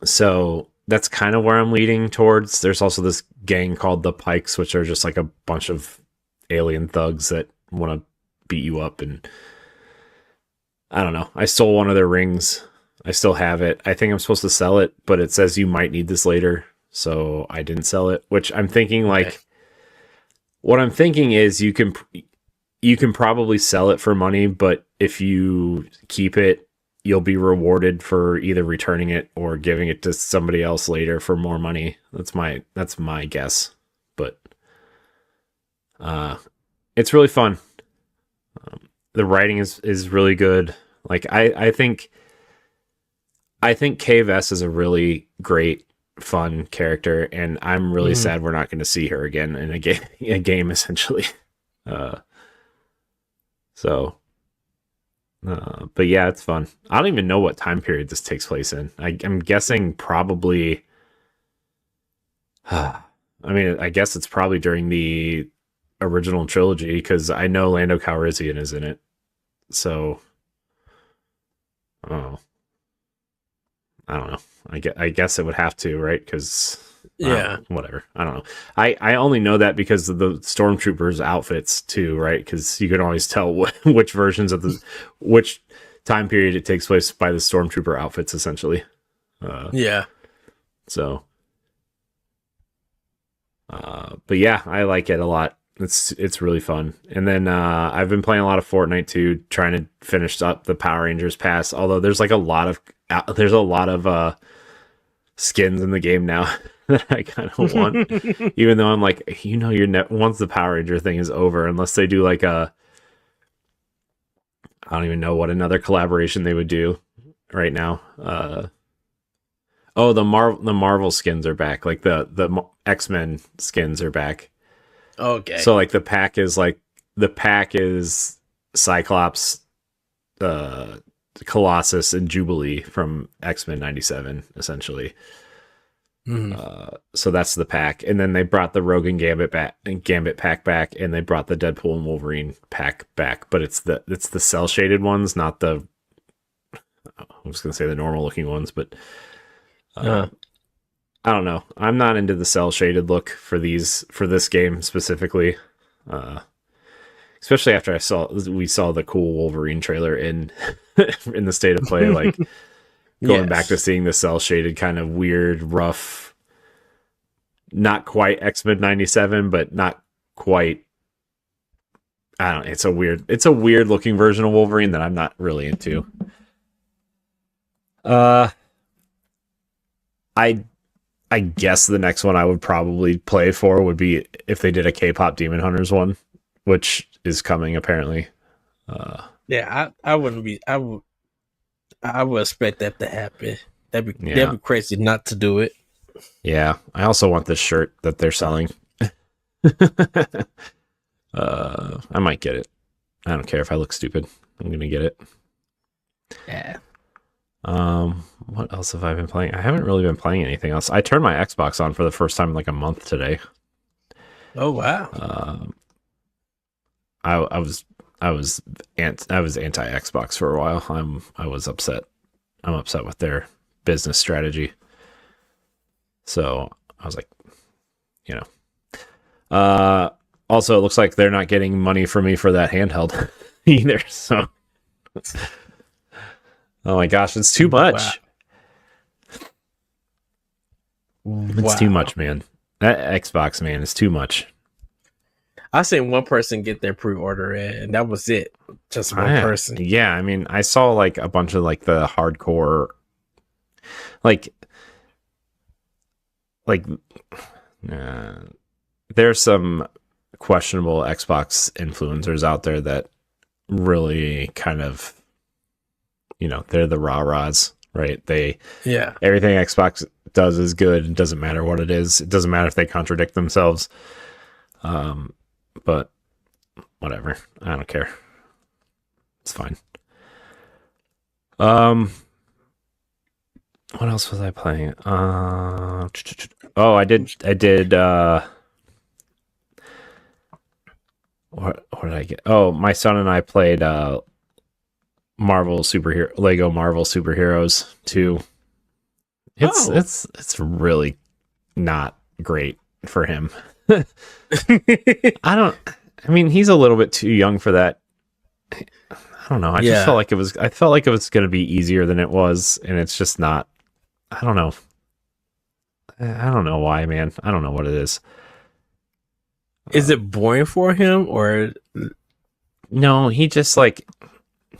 So that's kind of where I'm leading towards. There's also this gang called the Pikes, which are just like a bunch of alien thugs that want to beat you up. And I don't know. I stole one of their rings. I still have it. I think I'm supposed to sell it, but it says you might need this later. So I didn't sell it, which I'm thinking what I'm thinking is you can probably sell it for money, but if you keep it, you'll be rewarded for either returning it or giving it to somebody else later for more money. That's my guess, but it's really fun. The writing is really good. Like I think Kay Vess is a really great, fun character, and I'm really sad we're not going to see her again in a game essentially. But yeah, it's fun. I don't even know what time period this takes place in. I'm guessing probably. I mean, I guess it's probably during the original trilogy because I know Lando Calrissian is in it. So, I don't know. I guess it would have to, right? Because whatever. I don't know. I only know that because of the stormtroopers' outfits too, right? Because you can always tell which versions of which time period it takes place by the stormtrooper outfits, essentially. So, but yeah, I like it a lot. It's really fun. And then I've been playing a lot of Fortnite too, trying to finish up the Power Rangers pass. Although there's like a lot of skins in the game now that I kind of want. Even though I'm like, once the Power Ranger thing is over, unless they do like I don't even know what another collaboration they would do right now. The Marvel skins are back. Like the X-Men skins are back. Okay. So like the pack is Cyclops, Colossus, and Jubilee from X-Men 97, essentially. So that's the pack, and then they brought the Rogue and Gambit pack back, and they brought the Deadpool and Wolverine pack back, but it's the cell shaded ones, not the. I was gonna say the normal looking ones, but I don't know. I'm not into the cell shaded look for this game specifically, especially after we saw the cool Wolverine trailer in the State of Play, like. Going back to seeing the cell shaded kind of weird, rough, not quite X-Men 97, but not quite. I don't know. It's a weird looking version of Wolverine that I'm not really into. I guess the next one I would probably play for would be if they did a K-pop Demon Hunters one, which is coming apparently. I wouldn't be. I would expect that to happen. That'd be crazy not to do it. Yeah, I also want this shirt that they're selling. I might get it. I don't care if I look stupid. I'm gonna get it. Yeah. What else have I been playing? I haven't really been playing anything else. I turned my Xbox on for the first time in like a month today. Oh wow. I was anti Xbox for a while. I was upset. I'm upset with their business strategy. So I was like, also it looks like they're not getting money from me for that handheld either. So, oh my gosh, it's too much. Wow. It's too much, man. That Xbox, man, is too much. I seen one person get their pre-order in, and that was it. Just one person. Yeah, I mean, I saw like a bunch of like the hardcore, there's some questionable Xbox influencers out there that really kind of, they're the rah-rahs, right? Everything Xbox does is good. It doesn't matter what it is. It doesn't matter if they contradict themselves. But whatever. I don't care. It's fine. What else was I playing? I did what did I get? Oh, my son and I played Lego Marvel Superheroes 2. It's really not great for him. I mean, he's a little bit too young for that. I don't know. I just felt like it was going to be easier than it was, and it's just not. I don't know. I don't know why, man. I don't know what it is. Is it boring for him, or no? He just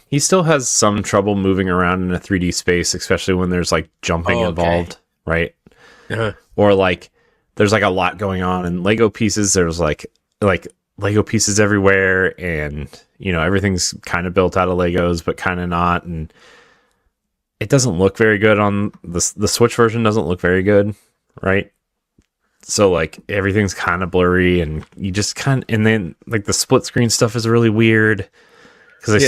he still has some trouble moving around in a 3D space, especially when there's jumping involved, right? Uh-huh. Or there's a lot going on, and Lego pieces. There's Lego pieces everywhere, and everything's kind of built out of Legos, but kind of not, and it doesn't look very good on the Switch version. Doesn't look very good, right? So everything's kind of blurry, and you just and then the split screen stuff is really weird because they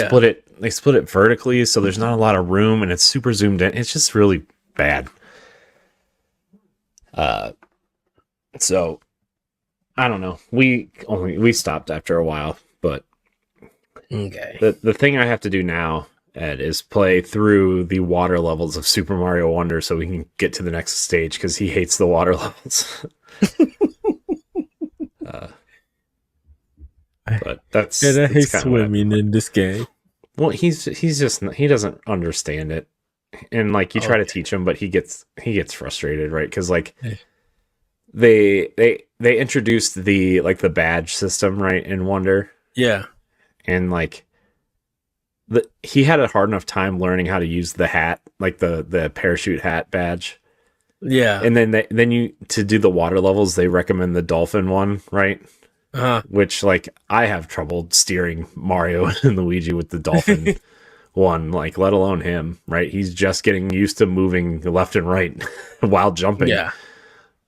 split it vertically, so there's not a lot of room, and it's super zoomed in. It's just really bad. So I don't know. We stopped after a while, but okay. The thing I have to do now, Ed, is play through the water levels of Super Mario Wonder so we can get to the next stage, because he hates the water levels. But that's I hate swimming in this game. Well, he doesn't understand it, and you try to teach him, but he gets frustrated, right? Because they introduced the the badge system, right, in Wonder. Yeah. And he had a hard enough time learning how to use the hat, the parachute hat badge. Yeah. And then to do the water levels, they recommend the dolphin one, right? Uh-huh. Which I have trouble steering Mario and Luigi with the dolphin one, let alone him, right? He's just getting used to moving left and right while jumping. Yeah.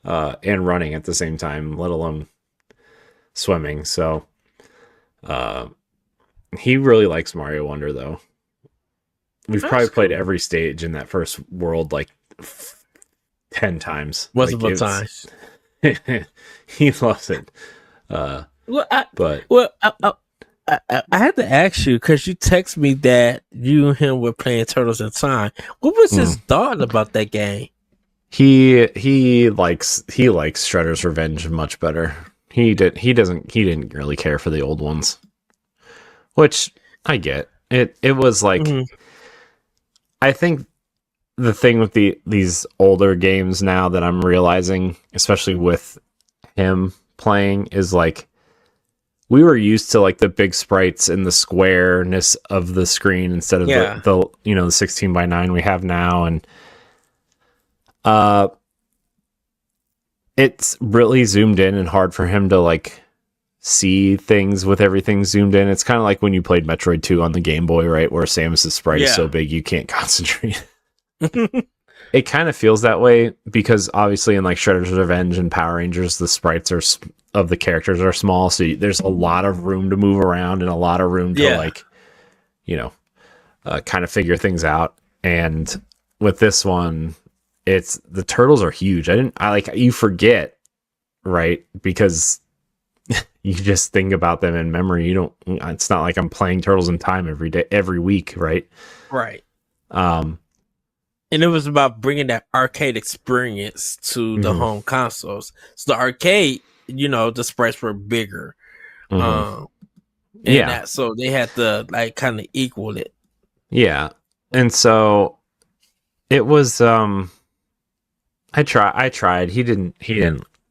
And running at the same time, let alone swimming. So he really likes Mario Wonder, though. We've probably played every stage in that first world 10 times. Multiple times. He loves it. I had to ask you, because you text me that you and him were playing Turtles in Time. What was his thought about that game? He likes Shredder's Revenge much better. He didn't really care for the old ones, which I get. It was I think the thing with these older games now that I'm realizing, especially with him playing, is we were used to the big sprites and the squareness of the screen instead of the 16:9 we have now, and it's really zoomed in and hard for him to see things with everything zoomed in. It's kind of like when you played Metroid 2 on the Game Boy, right, where Samus's sprite is so big you can't concentrate. It kind of feels that way because obviously in Shredder's Revenge and Power Rangers, the sprites of the characters are small, so there's a lot of room to move around and a lot of room to kind of figure things out. And with this one, it's the turtles are huge. You forget, right? Because you just think about them in memory. It's not like I'm playing Turtles in Time every week, right? Right. And it was about bringing that arcade experience to the home consoles. So the arcade, the sprites were bigger. So they had to kind of equal it. Yeah. And so it was I tried. He didn't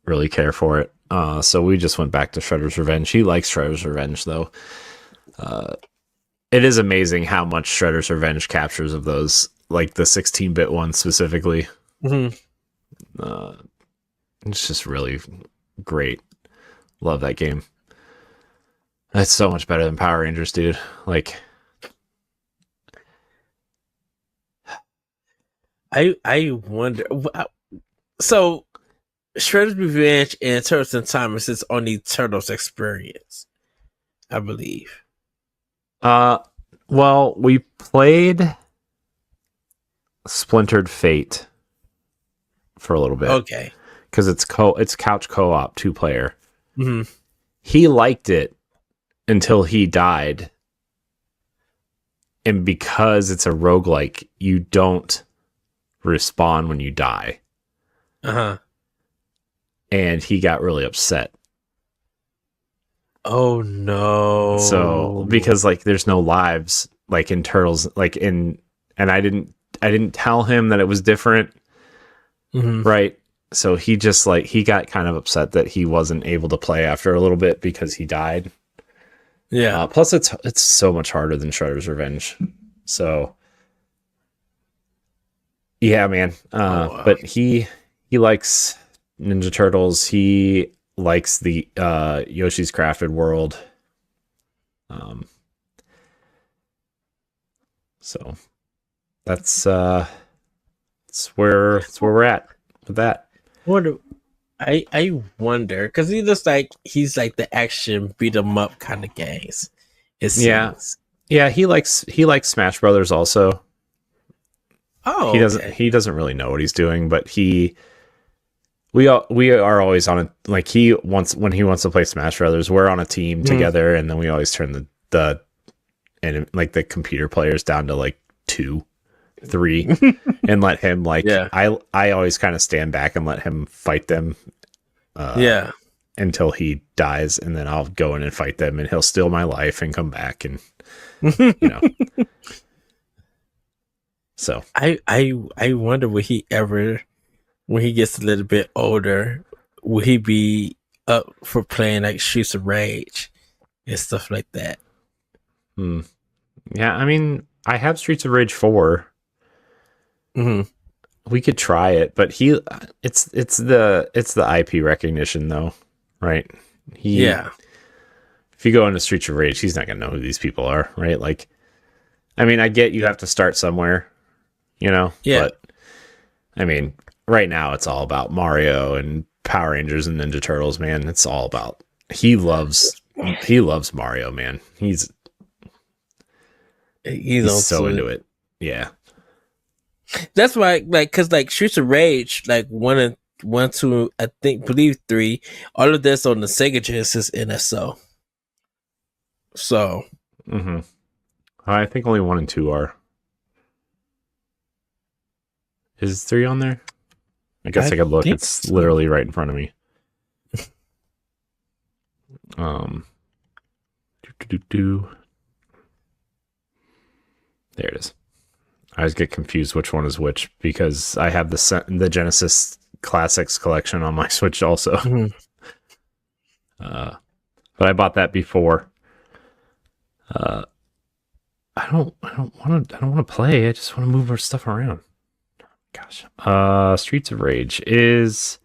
really care for it. So we just went back to Shredder's Revenge. He likes Shredder's Revenge though. It is amazing how much Shredder's Revenge captures of those, the 16-bit one specifically. It's just really great. Love that game. That's so much better than Power Rangers, dude. Like, I wonder. So, Shredder's Revenge and Turtles in Time is its only Turtles experience, I believe. well, we played Splintered Fate for a little bit. Okay. Because it's couch co-op 2-player. Mm-hmm. He liked it until he died. And because it's a roguelike, you don't respawn when you die. Uh-huh. And he got really upset. Oh no. So because like there's no lives like in Turtles, and I didn't tell him that it was different. Mm-hmm. Right. So he just he got kind of upset that he wasn't able to play after a little bit because he died. Yeah. Plus it's so much harder than Shredder's Revenge. So yeah, man. Wow. But he likes Ninja Turtles. He likes the Yoshi's Crafted World. So that's where we're at with that. I wonder because he's like the action beat 'em up kind of games. It seems. Yeah. He likes Smash Brothers also. Oh, he doesn't really know what he's doing, but we are always on a when he wants to play Smash Brothers, we're on a team together, and then we always turn the computer players down to 2, 3 and let him I always kind of stand back and let him fight them until he dies, and then I'll go in and fight them, and he'll steal my life and come back, and so I wonder when he gets a little bit older, will he be up for playing like Streets of Rage and stuff like that? Yeah, I mean, I have Streets of Rage 4. Mm-hmm. We could try it, but it's the IP recognition though, right? If you go into Streets of Rage, he's not gonna know who these people are, right? Like, I mean, I get you have to start somewhere, Yeah. But I mean, right now it's all about Mario and Power Rangers and Ninja Turtles, man. It's all about he loves Mario, man. He's so into it. Yeah. That's why, because Streets of Rage, 1 and 2, I believe 3, all of this on the Sega Genesis NSO. So, I think only 1 and 2 are. Is 3 on there? I guess I could look. It's so. Literally right in front of me. There it is. I always get confused which one is which because I have the Genesis Classics collection on my Switch also. Mm-hmm. But I bought that before. I don't want to play. I just want to move our stuff around. Gosh. Streets of Rage is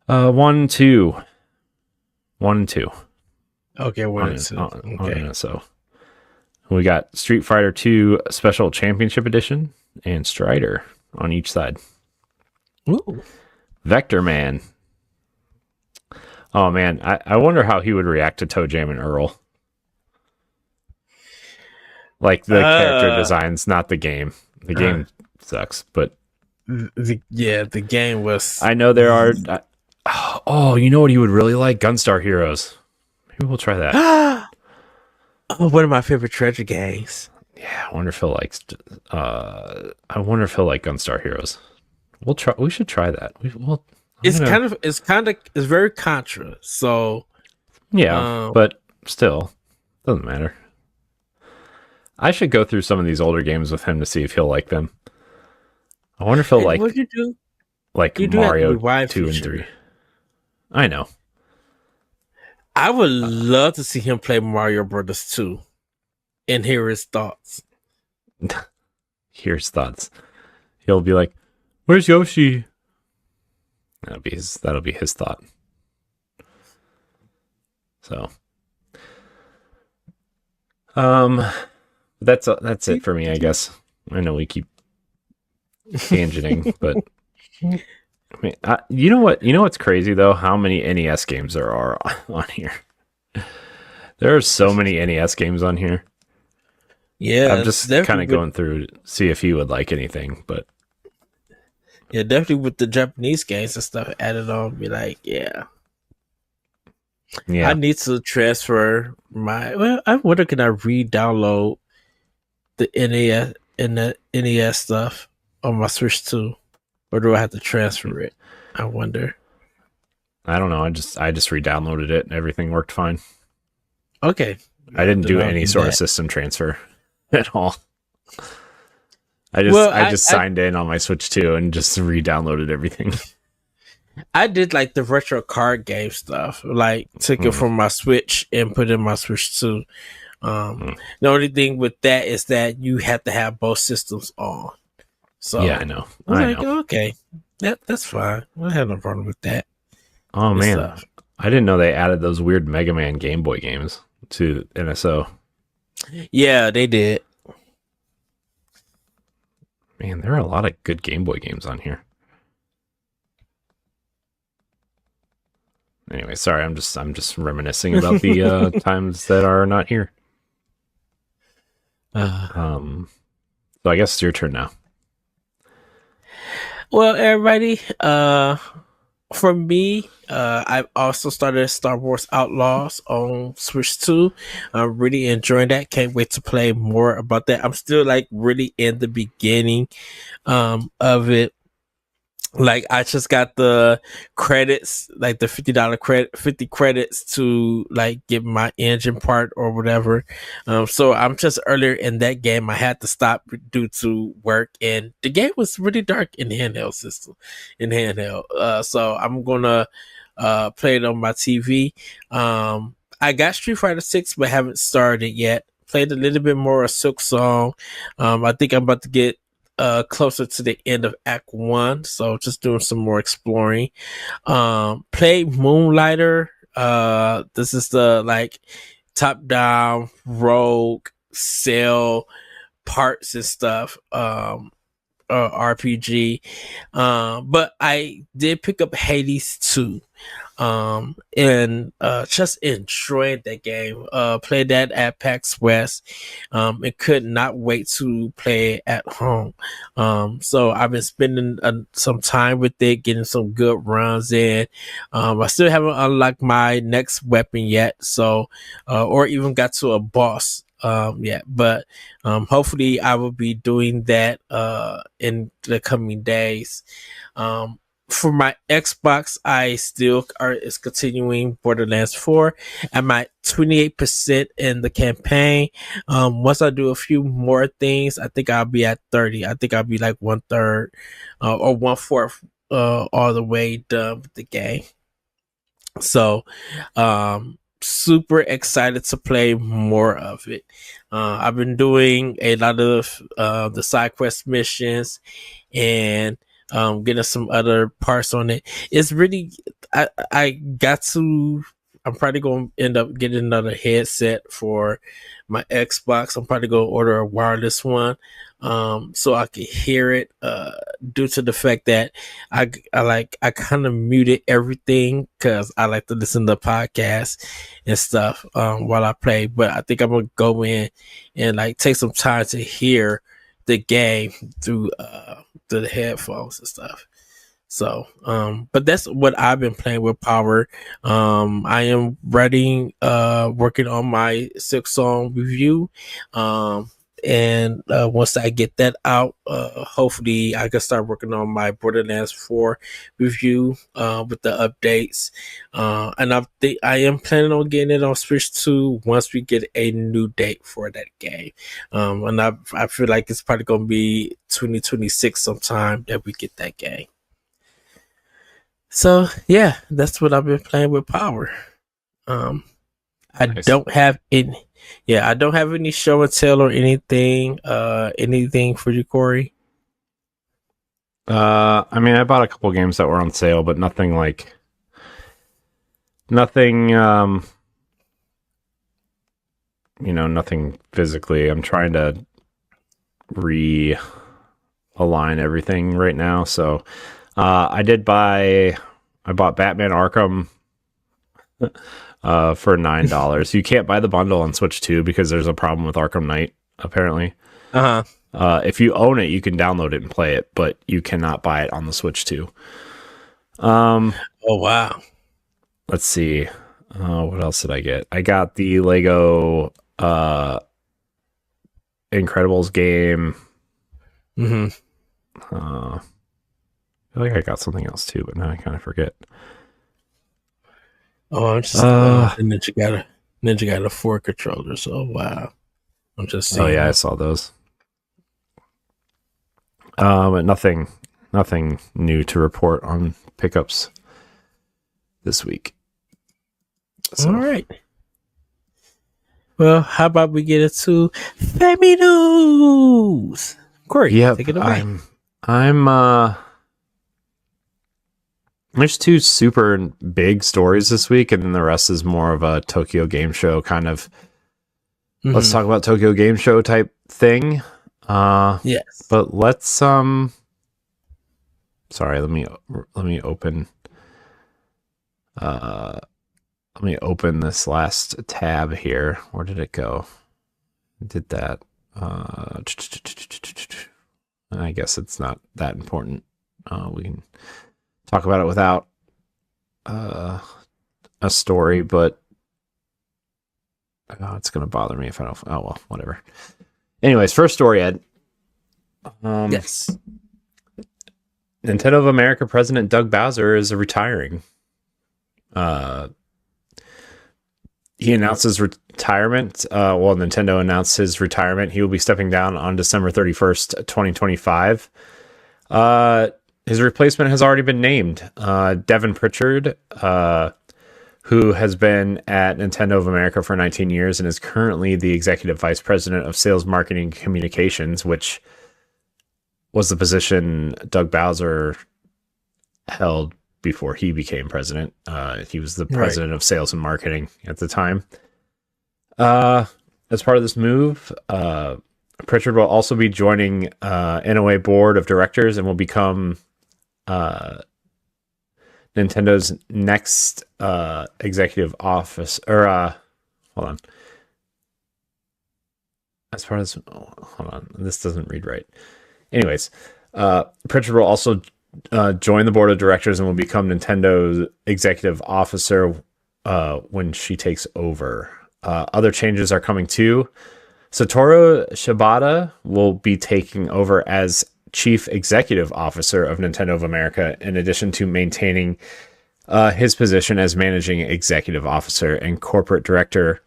1, 2. 1 and 2. Okay, 1 and 2. Okay. So we got Street Fighter 2 Special Championship Edition and Strider on each side. Ooh. Vector Man. Oh man, I wonder how he would react to Toe Jam and Earl. Like the character designs, not the game. The game sucks, but the game was. I know there are. Oh, you know what he would really like? Gunstar Heroes. Maybe we'll try that. Oh, one of my favorite treasure games. Yeah, I wonder if he'll like. I wonder if he'll like Gunstar Heroes. We'll try. We should try that. It's very Contra. So yeah, but still, doesn't matter. I should go through some of these older games with him to see if he'll like them. I wonder if he'll like. What you do? Like you Mario 2 and 3. I know. I would love to see him play Mario Brothers 2 and hear his thoughts. Hear his thoughts. He'll be like, "Where's Yoshi?" That'll be his thought. So, That's it for me, I guess. I know we keep tangenting, but I mean, you know what's crazy though? How many NES games there are on here? There are so many NES games on here. Yeah, I'm just kind of going through to see if you would like anything, but yeah, definitely with the Japanese games and stuff added on, be like, yeah. I need to transfer my. Well, I wonder can I re-download the NES and the NES stuff on my Switch 2, or do I have to transfer it? I wonder. I don't know. I just re-downloaded it and everything worked fine. Okay. I didn't do any sort of system transfer at all. I just signed in on my Switch 2 and just re-downloaded everything. I did like the retro card game stuff, like took it from my Switch and put it in my Switch 2. The only thing with that is that you have to have both systems on. So yeah, I know. I know. Okay, that's fine. I have no problem with that. Oh man, stuff. I didn't know they added those weird Mega Man Game Boy games to NSO. Yeah, they did. Man, there are a lot of good Game Boy games on here. Anyway, sorry, I'm just reminiscing about the times that are not here. So I guess it's your turn now. Well, everybody, for me, I've also started Star Wars Outlaws on Switch 2. I'm really enjoying that. Can't wait to play more about that. I'm still like really in the beginning of it. Like I just got the credits, like the $50 credit, 50 credits to like get my engine part or whatever. So I'm just earlier in that game. I had to stop due to work, and the game was really dark in the handheld system, so I'm gonna play it on my TV. I got Street Fighter 6, but haven't started yet. Played a little bit more of Silk Song. I think I'm about to get closer to the end of Act 1, so just doing some more exploring. Played Moonlighter. This is the like top down rogue sell parts and stuff RPG. But I did pick up Hades 2. And just enjoyed that game. Played that at PAX West. And could not wait to play at home. So I've been spending some time with it, getting some good runs in. I still haven't unlocked my next weapon yet, so or even got to a boss yet, but hopefully I will be doing that in the coming days. For my Xbox, I still is continuing Borderlands 4. I'm at 28% in the campaign. Once I do a few more things, I think I'll be at 30. I think I'll be like 1/3 or 1/4 all the way done with the game. So, super excited to play more of it. I've been doing a lot of the side quest missions and getting some other parts on it. It's really, I'm probably going to end up getting another headset for my Xbox. I'm probably going to order a wireless one so I can hear it due to the fact that I kind of muted everything because I like to listen to podcasts and stuff while I play. But I think I'm going to go in and like take some time to hear the game through the headphones and stuff. So, but that's what I've been playing with Power. I am working on my Silk Song review. And once I get that out, hopefully I can start working on my Borderlands 4 review with the updates. And I am planning on getting it on Switch 2 once we get a new date for that game. And I feel like it's probably going to be 2026 sometime that we get that game. So yeah, that's what I've been playing with Power. I nice. Don't have any. Yeah, I don't have any show and tell or anything for you, Corey. I mean, I bought a couple games that were on sale, but nothing nothing physically. I'm trying to realign everything right now. So I bought Batman Arkham for $9. You can't buy the bundle on Switch 2 because there's a problem with Arkham Knight, apparently. If you own it, you can download it and play it, but you cannot buy it on the Switch 2. Oh wow. Let's see. What else did I get? I got the Lego Incredibles game. I feel like I got something else too, but now I kind of forget. Oh, I'm just Ninja got a 4 controller. So wow, I'm just seeing. Oh yeah, I saw those. But nothing new to report on pickups this week. So. All right. Well, how about we get into Family News? Corey, take it away. There's 2 super big stories this week, and then the rest is more of a Tokyo Game Show kind of. Let's talk about Tokyo Game Show type thing. Yes, but let's sorry, let me open. Let me open this last tab here. Where did it go? I did that. I guess it's not that important. We can talk about it without a story, but it's going to bother me if I don't. Oh, well, whatever. Anyways, first story, Ed. Yes. Nintendo of America President Doug Bowser is retiring. He announced his retirement. Nintendo announced his retirement. He will be stepping down on December 31st, 2025. His replacement has already been named. Devon Prichard, who has been at Nintendo of America for 19 years and is currently the Executive Vice President of Sales, Marketing, and Communications, which was the position Doug Bowser held before he became president. He was the president of sales and marketing at the time. As part of this move, Prichard will also be joining NOA board of directors and will become Nintendo's next executive office. Hold on. As part of this, hold on, this doesn't read right. Anyways, Prichard will also join the board of directors and will become Nintendo's executive officer when she takes over. Other changes are coming too. Satoru Shibata will be taking over as chief executive officer of Nintendo of America, in addition to maintaining his position as managing executive officer and corporate director.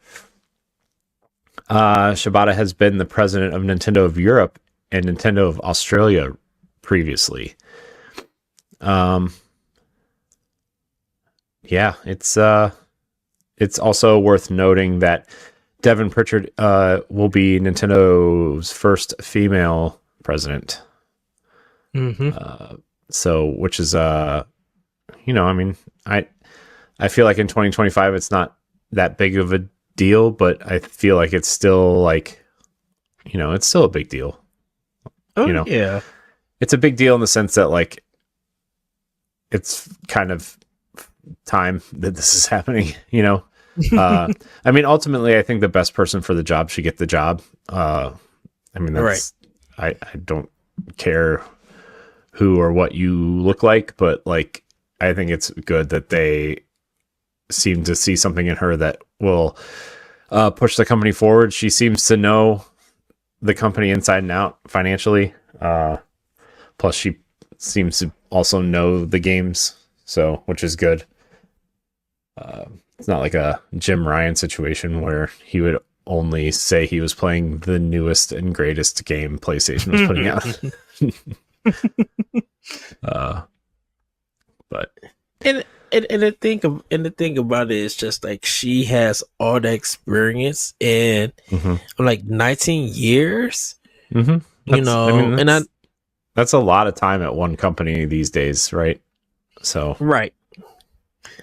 Shibata has been the president of Nintendo of Europe and Nintendo of Australia previously. It's also worth noting that Devon Prichard will be Nintendo's first female president. Which is I feel like in 2025 it's not that big of a deal, but I feel like it's still it's still a big deal. Yeah, it's a big deal in the sense that it's kind of time that this is happening, ultimately I think the best person for the job should get the job. That's right. I don't care who or what you look like, but I think it's good that they seem to see something in her that will push the company forward. She seems to know the company inside and out financially. Plus she seems to also know the games, which is good. It's not like a Jim Ryan situation where he would only say he was playing the newest and greatest game PlayStation was putting out. But and the thing about it is just she has all the experience in 19 years. That's a lot of time at one company these days, right? So right.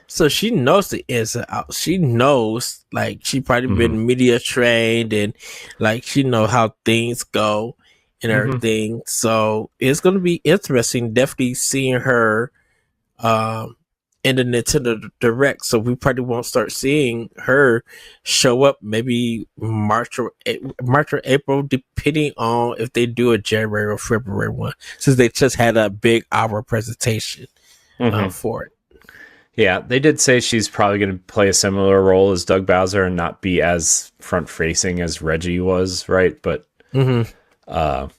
So she knows the ins and outs. She knows, like, she probably been media trained and, like, she know how things go and everything. So it's going to be interesting, definitely seeing her in the Nintendo Direct. So we probably won't start seeing her show up maybe March or April, depending on if they do a January or February one, since they just had a big hour presentation for it. Yeah, they did say she's probably going to play a similar role as Doug Bowser and not be as front-facing as Reggie was, right? But I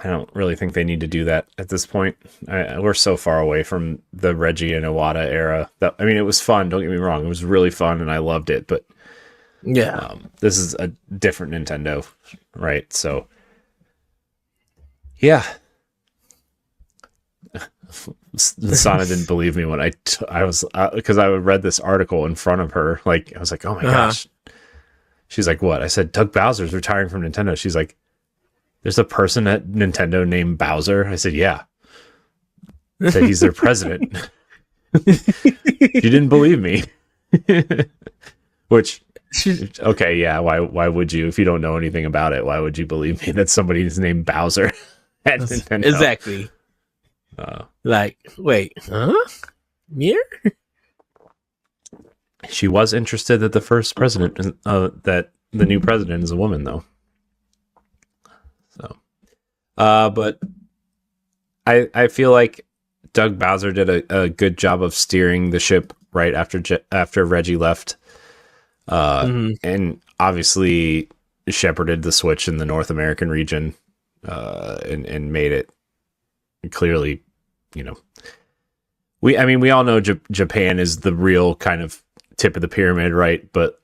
don't really think they need to do that at this point. We're so far away from the Reggie and Iwata era. I mean, it was fun, don't get me wrong. It was really fun, and I loved it. But yeah, this is a different Nintendo, right? So, yeah. Sana didn't believe me when I was because I read this article in front of her. Like, I was like, oh my gosh. She's like, what? I said, Doug Bowser's retiring from Nintendo. She's like, there's a person at Nintendo named Bowser. I said, yeah. I said, he's their president. She didn't believe me. Which, okay, yeah. Why would you? If you don't know anything about it, why would you believe me that somebody's named Bowser at Nintendo? Exactly. Like, wait, Mir? She was interested that the first president, that the new president is a woman, though. So, but I feel like Doug Bowser did a good job of steering the ship right after Reggie left, and obviously shepherded the Switch in the North American region, and made it clearly, we all know Japan is the real kind of tip of the pyramid, right? But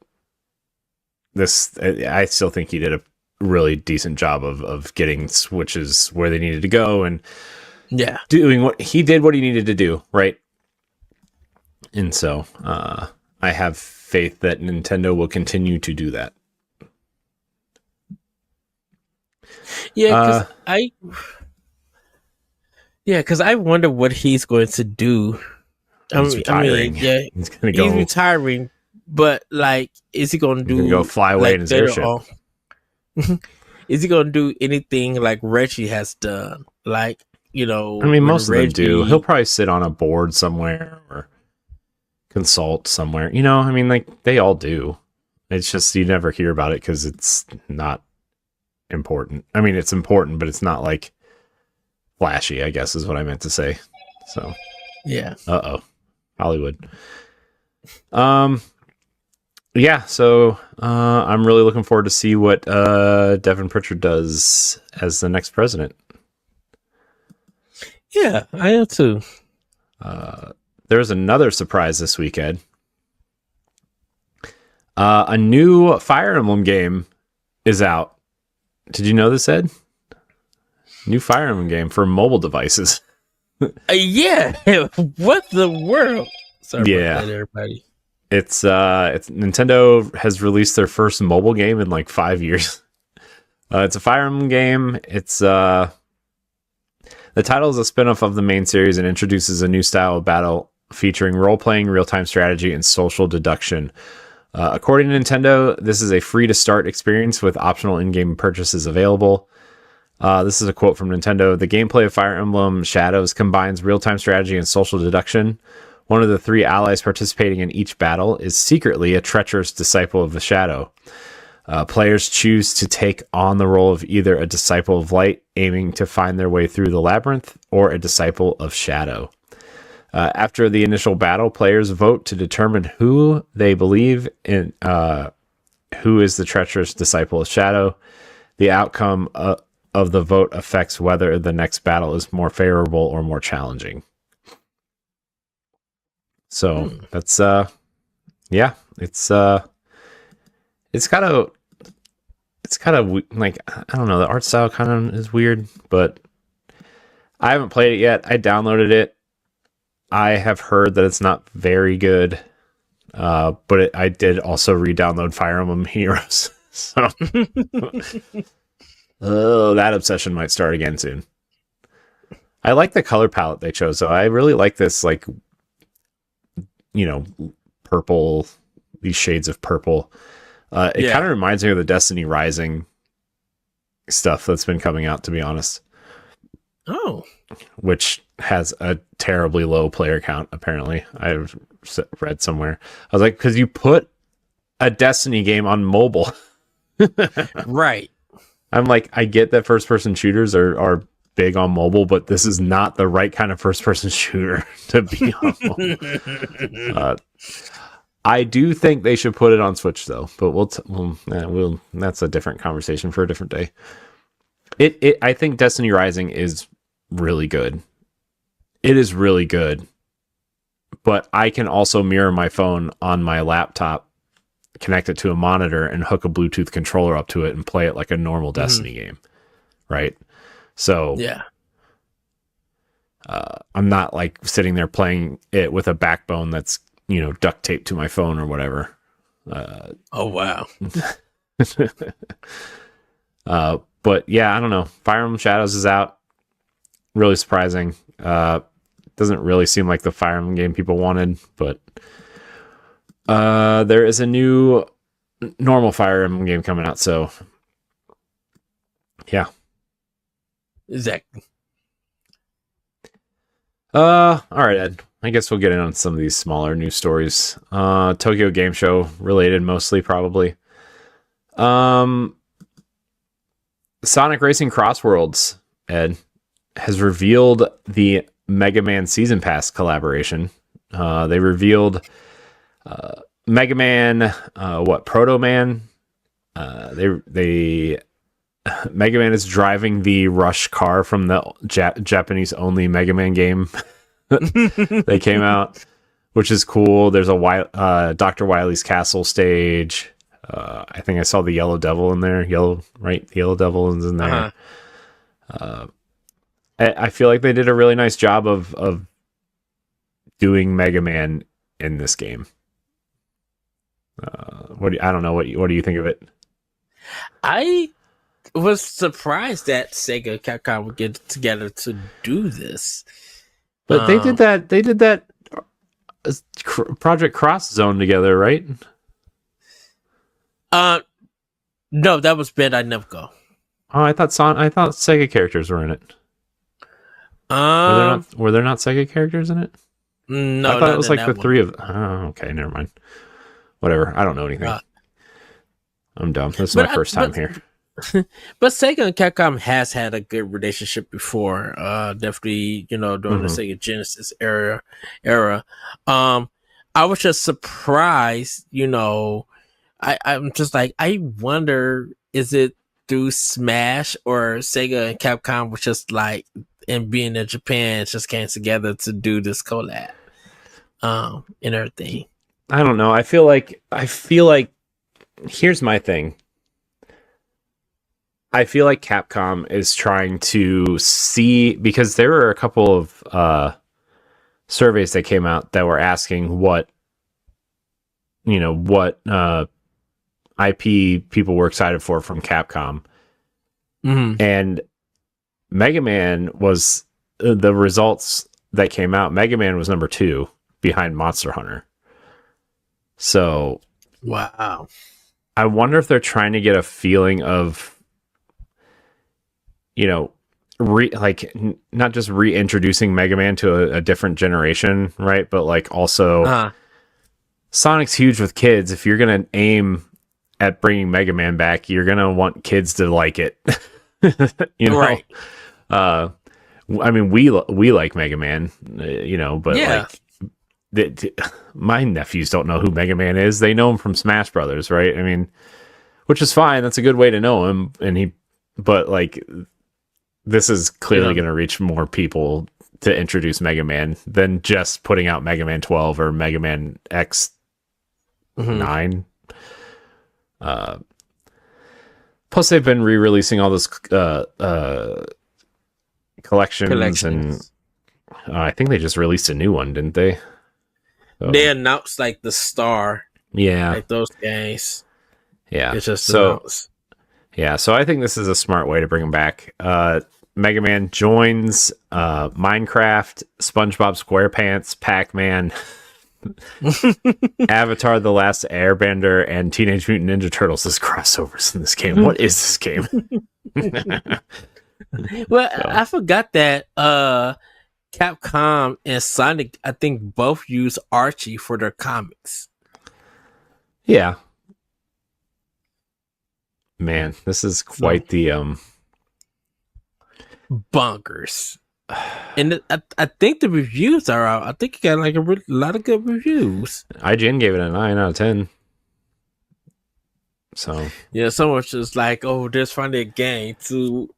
I still think he did a really decent job of getting Switches where they needed to go, and doing what he needed to do, right? And so I have faith that Nintendo will continue to do that. Yeah, because I wonder what he's going to do. He's retiring. He's going to go. He's retiring, but like, is he going to go fly away in his airship? Is he going to do anything like Reggie has done? Like, most of them do. He'll probably sit on a board somewhere or consult somewhere. Like they all do. It's just you never hear about it because it's not important. It's important, but it's not like flashy, I guess is what I meant to say. So, yeah. Hollywood. Yeah, so I'm really looking forward to see what Devon Prichard does as the next president. Yeah, I am too. There's another surprise this weekend. A new Fire Emblem game is out. Did you know this, Ed? New Fire Emblem game for mobile devices. Yeah, what the world? Sorry about that, everybody. It's Nintendo has released their first mobile game in like 5 years. It's a Fire Emblem game. It's the title is a spin-off of the main series and introduces a new style of battle featuring role-playing, real-time strategy, and social deduction. According to Nintendo, this is a free-to-start experience with optional in-game purchases available. This is a quote from Nintendo. The gameplay of Fire Emblem Shadows combines real-time strategy and social deduction. One of the three allies participating in each battle is secretly a treacherous disciple of the Shadow. Players choose to take on the role of either a disciple of light, aiming to find their way through the labyrinth, or a disciple of shadow. After the initial battle, players vote to determine who they believe in, who is the treacherous disciple of shadow. The outcome of the vote affects whether the next battle is more favorable or more challenging. So that's it's kind of like, I don't know, the art style kind of is weird, but I haven't played it yet. I downloaded it. I have heard that it's not very good, but I did also re-download Fire Emblem Heroes. So that obsession might start again soon. I like the color palette they chose, though. I really like this like purple, these shades of purple. It kind of reminds me of the Destiny Rising stuff that's been coming out, to be honest. Oh. Which has a terribly low player count, apparently. I've read somewhere. I was like, because you put a Destiny game on mobile. Right. I'm like, I get that first-person shooters are big on mobile, but this is not the right kind of first-person shooter to be on mobile. I do think they should put it on Switch, though. But we'll that's a different conversation for a different day. I think Destiny Rising is really good. It is really good. But I can also mirror my phone on my laptop, connect it to a monitor, and hook a Bluetooth controller up to it and play it like a normal Destiny game. Right? So yeah. I'm not like sitting there playing it with a backbone that's, duct taped to my phone or whatever. Oh, wow. But yeah, I don't know. Fire Emblem Shadows is out. Really surprising. Doesn't really seem like the Fire Emblem game people wanted, but there is a new normal Fire Emblem game coming out, so yeah. Exactly. All right, Ed. I guess we'll get in on some of these smaller news stories. Tokyo Game Show related mostly, probably. Sonic Racing Crossworlds, Ed, has revealed the Mega Man Season Pass collaboration. They revealed Mega Man, Proto Man. They Mega Man is driving the Rush car from the Japanese only Mega Man game. They came out, which is cool. There's a Dr. Wily's Castle stage. I think I saw the Yellow Devil in there. The Yellow Devil is in there. I feel like they did a really nice job of doing Mega Man in this game. I don't know. What do you think of it? I was surprised that Sega and Capcom would get together to do this. But they did that Project Cross Zone together, right? No, that was Bandai Namco. Oh, I thought Sega characters were in it. Were there not Sega characters in it? No, I thought it was like the three of. Oh, okay, never mind. Whatever. I don't know anything. I'm dumb. This is my first time here. But Sega and Capcom has had a good relationship before. Definitely, during the Sega Genesis era. I was just surprised, I'm just like, I wonder, is it through Smash or Sega and Capcom was just like, and being in Japan, just came together to do this collab, and everything. I don't know. I feel like here's my thing. I feel like Capcom is trying to see, because there were a couple of surveys that came out that were asking what IP people were excited for from Capcom. Mm-hmm. And Mega Man was the results that came out. Mega Man was number 2 behind Monster Hunter. So, wow. I wonder if they're trying to get a feeling of, not just reintroducing Mega Man to a different generation, right? But like also, Sonic's huge with kids. If you're gonna aim at bringing Mega Man back, you're gonna want kids to like it. Right. I mean, we like Mega Man, but my nephews don't know who Mega Man is. They know him from Smash Brothers, right? I mean, which is fine. That's a good way to know him. But like, this is clearly going to reach more people to introduce Mega Man than just putting out Mega Man 12 or Mega Man X9. Plus, they've been re-releasing all those collections. And I think they just released a new one, didn't they? So. They announced like the Star, like those games. Yeah, it's just announced. Yeah, so I think this is a smart way to bring them back. Mega Man joins Minecraft, SpongeBob SquarePants, Pac-Man, Avatar: The Last Airbender and Teenage Mutant Ninja Turtles as crossovers in this game. What is this game? Well, I forgot that Capcom and Sonic, I think, both use Archie for their comics. Yeah. Man, this is quite the bonkers. And I think the reviews are out. I think it got like a lot of good reviews. IGN gave it a 9 out of 10. So yeah, someone's just like, "Oh, there's finally a game to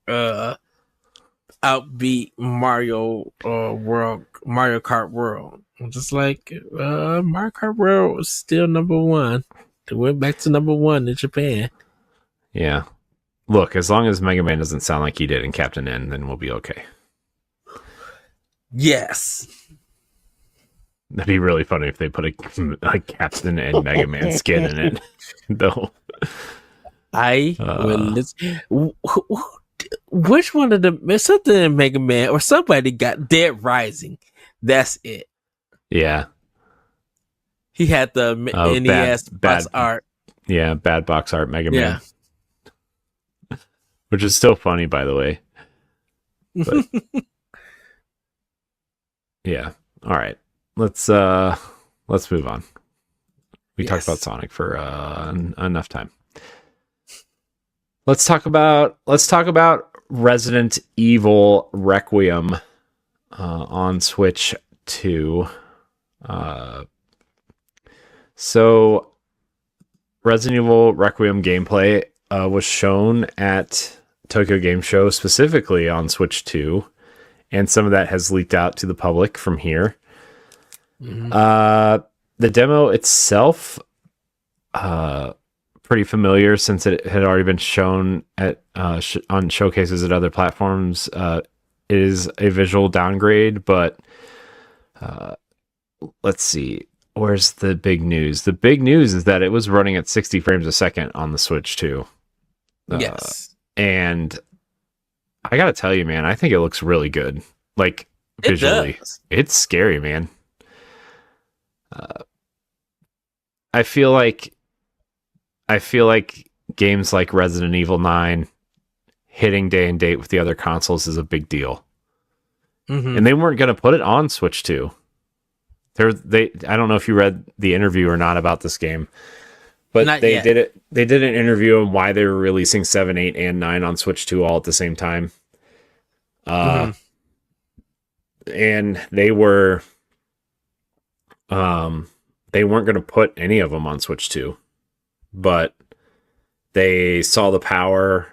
outbeat Mario Kart World." I'm just like, Mario Kart World is still number one. They went back to number one in Japan. Yeah, look, as long as Mega Man doesn't sound like he did in Captain N, then we'll be okay. Yes. That'd be really funny if they put a Captain and Mega Man skin in it, though. I will which one of them? Something in Mega Man or somebody got Dead Rising. That's it. Yeah. He had the NES box art. Yeah, bad box art Mega Man. Which is still funny, by the way. But yeah. All right. Let's move on. We talked about Sonic for enough time. Let's talk about Resident Evil Requiem on Switch 2. So Resident Evil Requiem gameplay was shown at Tokyo Game Show, specifically on Switch 2, and some of that has leaked out to the public from here. Mm-hmm. The demo itself, pretty familiar since it had already been shown at on showcases at other platforms. It is a visual downgrade, but let's see. Where's the big news? The big news is that it was running at 60 frames a second on the Switch 2. Yes. And I gotta tell you, man, I think it looks really good. Like, visually. It's scary, man. I feel like games like Resident Evil 9 hitting day and date with the other consoles is a big deal. Mm-hmm. And they weren't going to put it on Switch 2. I don't know if you read the interview or not about this game, but they did an interview on why they were releasing 7, 8, and 9 on Switch 2 all at the same time. And they weren't going to put any of them on Switch 2, but they saw the power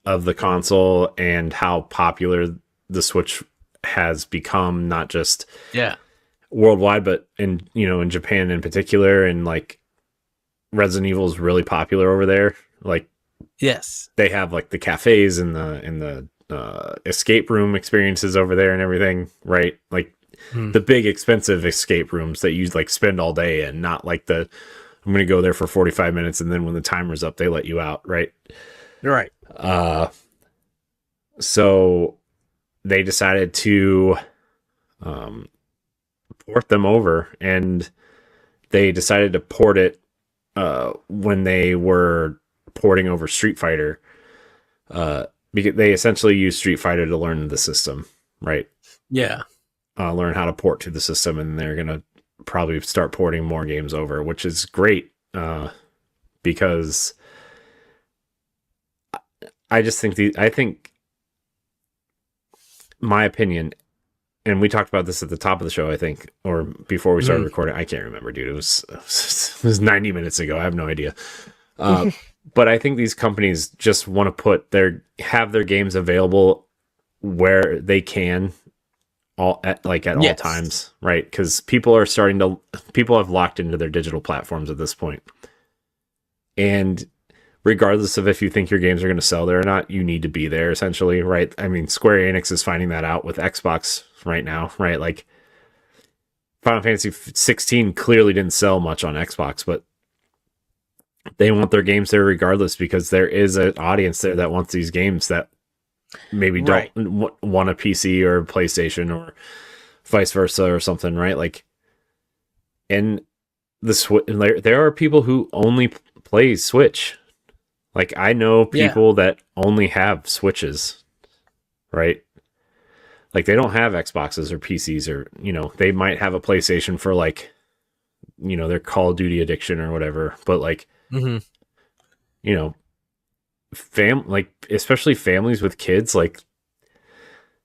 of the console and how popular the Switch has become, not just worldwide, but in Japan in particular. And like Resident Evil is really popular over there. Like, yes, they have like the cafes and the escape room experiences over there and everything, right? Like the big expensive escape rooms that you like spend all day in, not like I'm going to go there for 45 minutes and then when the timer's up, they let you out, right? Right. So they decided to port them over, and they decided to port it when they were porting over Street Fighter, because they essentially used Street Fighter to learn the system, right? Yeah. Learn how to port to the system, and they're going to probably start porting more games over, which is great, because I just think I think my opinion, and we talked about this at the top of the show, I think, or before we started recording. I can't remember, dude. It was 90 minutes ago. I have no idea. But I think these companies just want to have their games available where they can, all times, right? Because people have locked into their digital platforms at this point. And regardless of if you think your games are going to sell there or not, you need to be there, essentially, right? I mean, Square Enix is finding that out with Xbox right now, right? Like, Final Fantasy 16 clearly didn't sell much on Xbox, but they want their games there regardless, because there is an audience there that wants these games that maybe don't want a PC or a PlayStation or vice versa or something, right? Like, And there are people who only play Switch. Like, I know people that only have Switches, right? Like, they don't have Xboxes or PCs, or, you know, they might have a PlayStation for, like, you know, their Call of Duty addiction or whatever. But, like, you know, especially families with kids, like,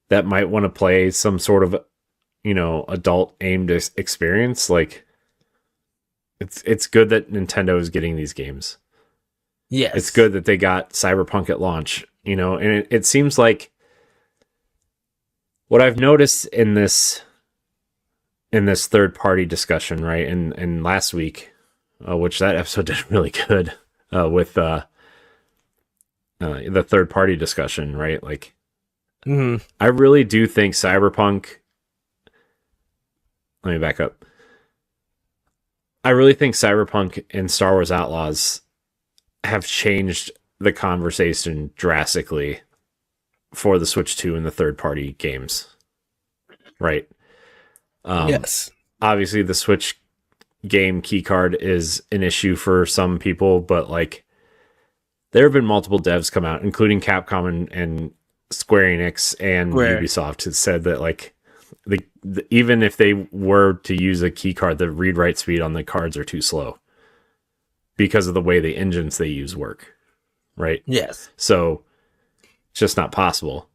that might want to play some sort of, you know, adult aimed experience. Like, it's good that Nintendo is getting these games. Yes. It's good that they got Cyberpunk at launch, you know, and it seems like what I've noticed in this third party discussion, right? And last week, which that episode did really good, with the third party discussion, right? Like, I really do think Cyberpunk. Let me back up. I really think Cyberpunk and Star Wars Outlaws have changed the conversation drastically for the Switch 2 and the third-party games. Right? Yes. Obviously, the Switch game keycard is an issue for some people, but, like, there have been multiple devs come out, including Capcom and Square Enix and Ubisoft, that said that, like, even if they were to use a keycard, the read-write speed on the cards are too slow because of the way the engines they use work, right? Yes. So it's just not possible.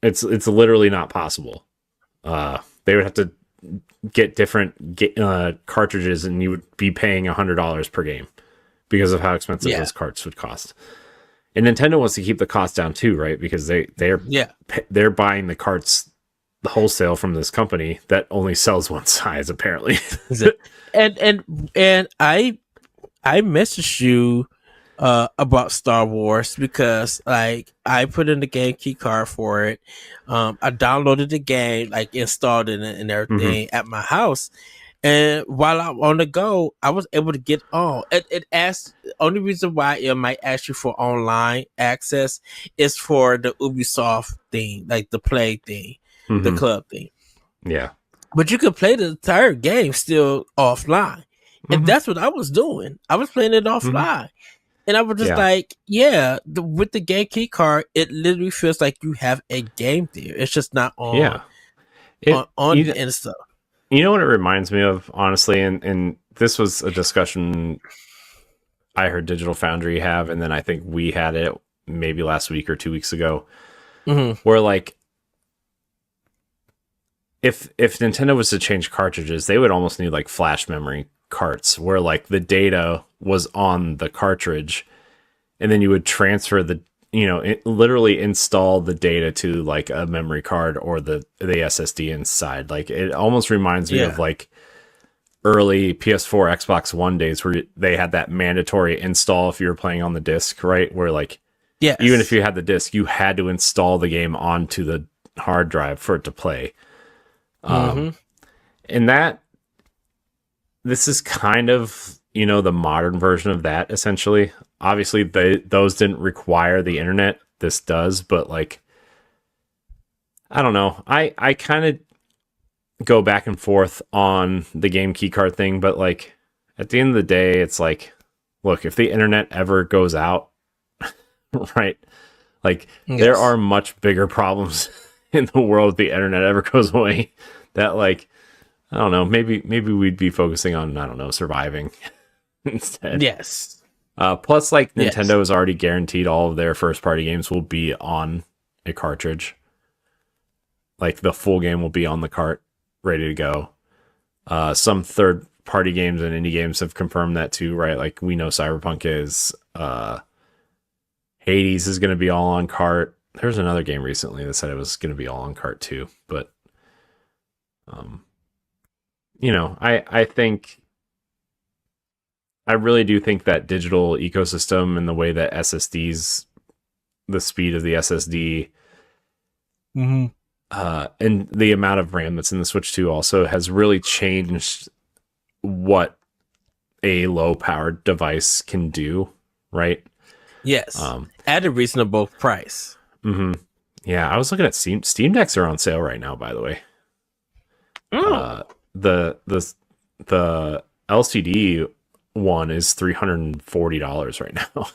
It's literally not possible. They would have to get different cartridges, and you would be paying $100 per game because of how expensive those carts would cost. And Nintendo wants to keep the cost down too, right? Because they're buying the carts wholesale from this company that only sells one size, apparently. and I messaged you about Star Wars because, like, I put in the game key card for it. I downloaded the game, like, installed it and everything at my house. And while I'm on the go, I was able to get on. It asked, only reason why it might ask you for online access is for the Ubisoft thing, like the play thing, the club thing. Yeah. But you could play the entire game still offline. And that's what I was doing. I was playing it offline. And I was just like, with the game key card, it literally feels like you have a game there. It's just not on and stuff. You know what it reminds me of, honestly, and this was a discussion I heard Digital Foundry have, and then I think we had it maybe last week or 2 weeks ago, where, like, if Nintendo was to change cartridges, they would almost need, like, flash memory carts where, like, the data was on the cartridge, and then you would transfer literally install the data to, like, a memory card or the SSD inside. Like, it almost reminds me of, like, early PS4, Xbox One days where they had that mandatory install if you were playing on the disc, right? Where, like, even if you had the disc, you had to install the game onto the hard drive for it to play. And this is kind of, you know, the modern version of that, essentially. Obviously, those didn't require the internet. This does, but, like, I don't know. I kind of go back and forth on the game keycard thing, but, like, at the end of the day, it's like, look, if the internet ever goes out, right? Like, there are much bigger problems in the world if the internet ever goes away. That, like, I don't know, maybe we'd be focusing on, I don't know, surviving instead. Yes. Plus, like, Nintendo has already guaranteed all of their first-party games will be on a cartridge. Like, the full game will be on the cart, ready to go. Some third-party games and indie games have confirmed that too, right? Like, we know Cyberpunk is. Hades is going to be all on cart. There's another game recently that said it was going to be all on cart too, but you know, I really do think that digital ecosystem and the way that SSDs, the speed of the SSD, and the amount of RAM that's in the Switch 2 also has really changed what a low-powered device can do, right? Yes, at a reasonable price. Yeah, I was looking at Steam Decks are on sale right now, by the way. The the LCD one is $340 right now.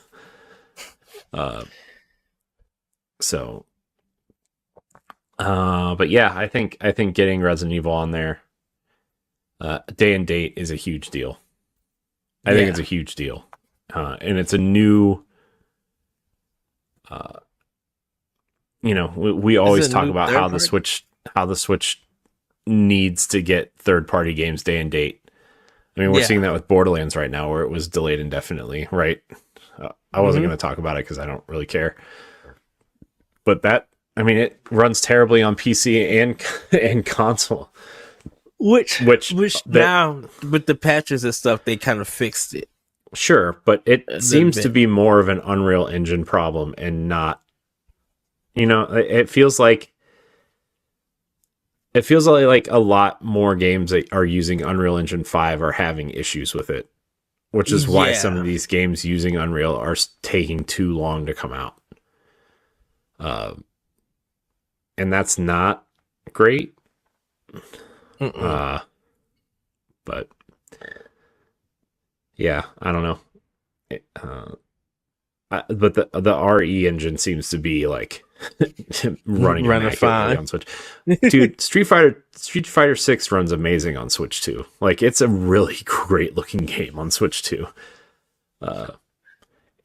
But yeah, I think getting Resident Evil on there, day and date, is a huge deal. I think it's a huge deal, and it's a new. We always talk about how the Switch needs to get third-party games day and date. I mean, we're seeing that with Borderlands right now, where it was delayed indefinitely, right? I wasn't going to talk about it because I don't really care. But it runs terribly on PC and console. Which now, with the patches and stuff, they kind of fixed it. Sure, but it seems to be more of an Unreal Engine problem and not... it feels like a lot more games that are using Unreal Engine 5 are having issues with it, which is why some of these games using Unreal are taking too long to come out. And that's not great. But yeah, I don't know. But the RE engine seems to be like running fine on Switch. Dude, Street Fighter 6 runs amazing on Switch 2. Like, it's a really great looking game on Switch 2.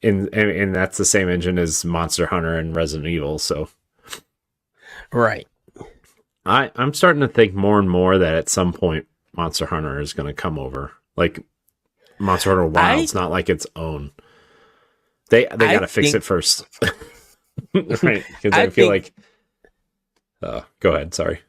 And that's the same engine as Monster Hunter and Resident Evil, so right. I'm starting to think more and more that at some point Monster Hunter is going to come over. Like, Monster Hunter Wild's not like its own. They got to fix it first. Right? Because I feel like... go ahead, sorry.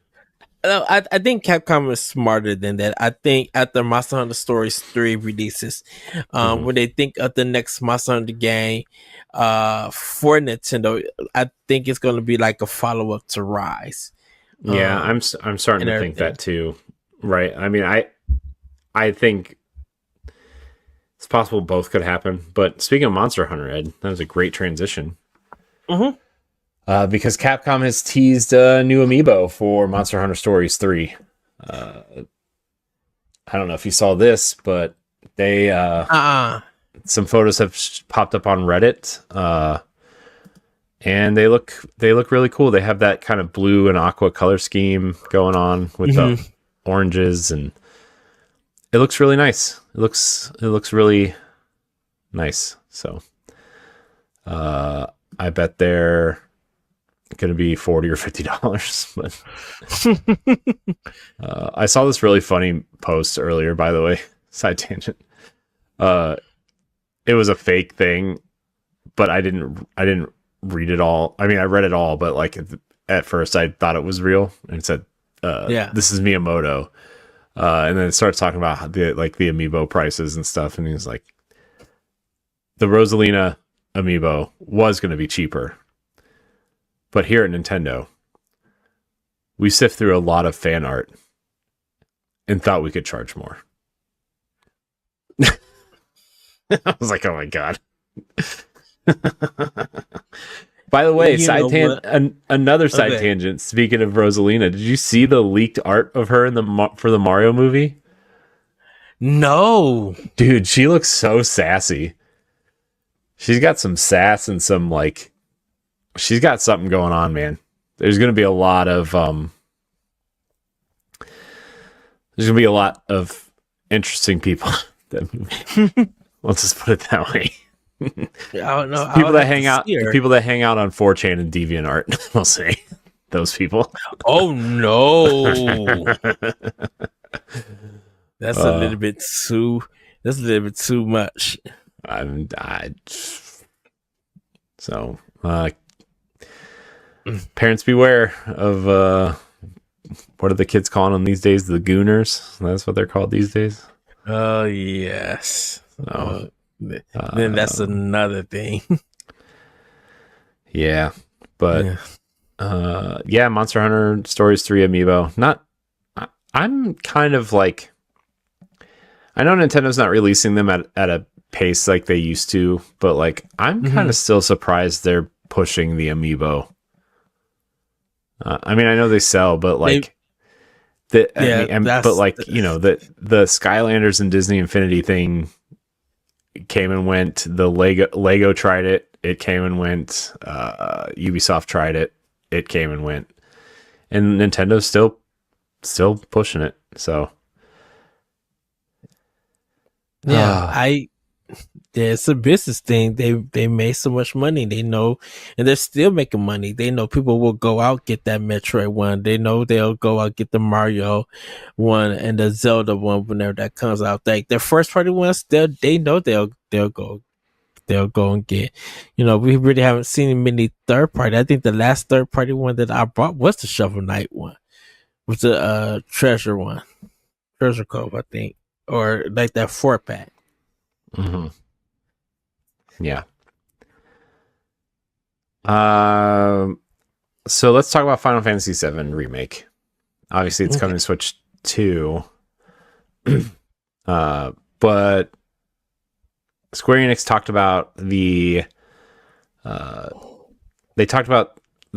No, I think Capcom is smarter than that. I think after Monster Hunter Stories 3 releases, when they think of the next Monster Hunter game for Nintendo, I think it's going to be like a follow-up to Rise. Yeah, I'm starting to think that too. Right. I mean, I think it's possible both could happen. But speaking of Monster Hunter, Ed, that was a great transition. Because Capcom has teased a new amiibo for Monster Hunter Stories 3. I don't know if you saw this, but they some photos have popped up on Reddit. And they look really cool. They have that kind of blue and aqua color scheme going on with the oranges, and it looks really nice. It looks really nice. So I bet they're going to be $40 or $50. But I saw this really funny post earlier, by the way. Side tangent. It was a fake thing, but I didn't read it all. I mean, I read it all, but like at first I thought it was real, and it said, this is Miyamoto. And then it starts talking about the amiibo prices and stuff. And he's like, the Rosalina amiibo was going to be cheaper, but here at Nintendo, we sift through a lot of fan art and thought we could charge more. I was like, oh my God. By the way, another side tangent. Speaking of Rosalina, did you see the leaked art of her for the Mario movie? No, dude, she looks so sassy. She's got some sass and some she's got something going on, man. There's going to be a lot of interesting people. That movie. Let's just put it that way. I don't know. People that hang out on 4chan and DeviantArt, we'll say. Those people. Oh no. That's a little bit too much. So parents beware of what are the kids calling them these days? The Gooners. That's what they're called these days. Oh yes. Then that's another thing. Yeah, but Monster Hunter Stories 3 amiibo. I'm kind of like, I know Nintendo's not releasing them at a pace like they used to, but like I'm kind of still surprised they're pushing the amiibo. I mean, I know they sell, but like But like, you know, the Skylanders and Disney Infinity thing came and went. The Lego tried it. It came and went. Ubisoft tried it. It came and went. And Nintendo's still pushing it. So it's a business thing. They made so much money. They know, and they're still making money. They know people will go out get that Metroid one. They know they'll go out get the Mario one and the Zelda one whenever that comes out. Like their first party ones, they know they'll go and get. You know, we really haven't seen many third party. I think the last third party one that I bought was the Shovel Knight one. Was the Treasure one, Treasure Cove, I think, or like that 4-pack. Mm-hmm. Yeah. So let's talk about Final Fantasy VII Remake. Obviously, it's coming to Switch 2. But Square Enix talked about the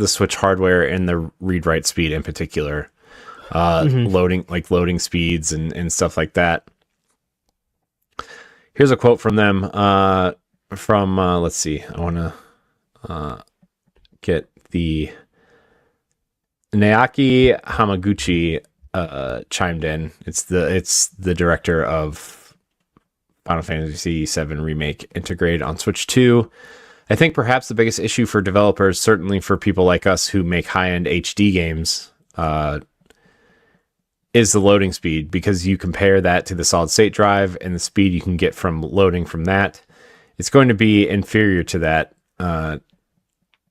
Switch hardware and the read-write speed in particular. Loading speeds and stuff like that. Here's a quote from them. Let's see. I want to get the Naoki Hamaguchi chimed in. It's the director of Final Fantasy VII Remake integrated on Switch 2. I think perhaps the biggest issue for developers, certainly for people like us who make high-end HD games, is the loading speed, because you compare that to the solid state drive and the speed you can get from loading from that. It's going to be inferior to that. And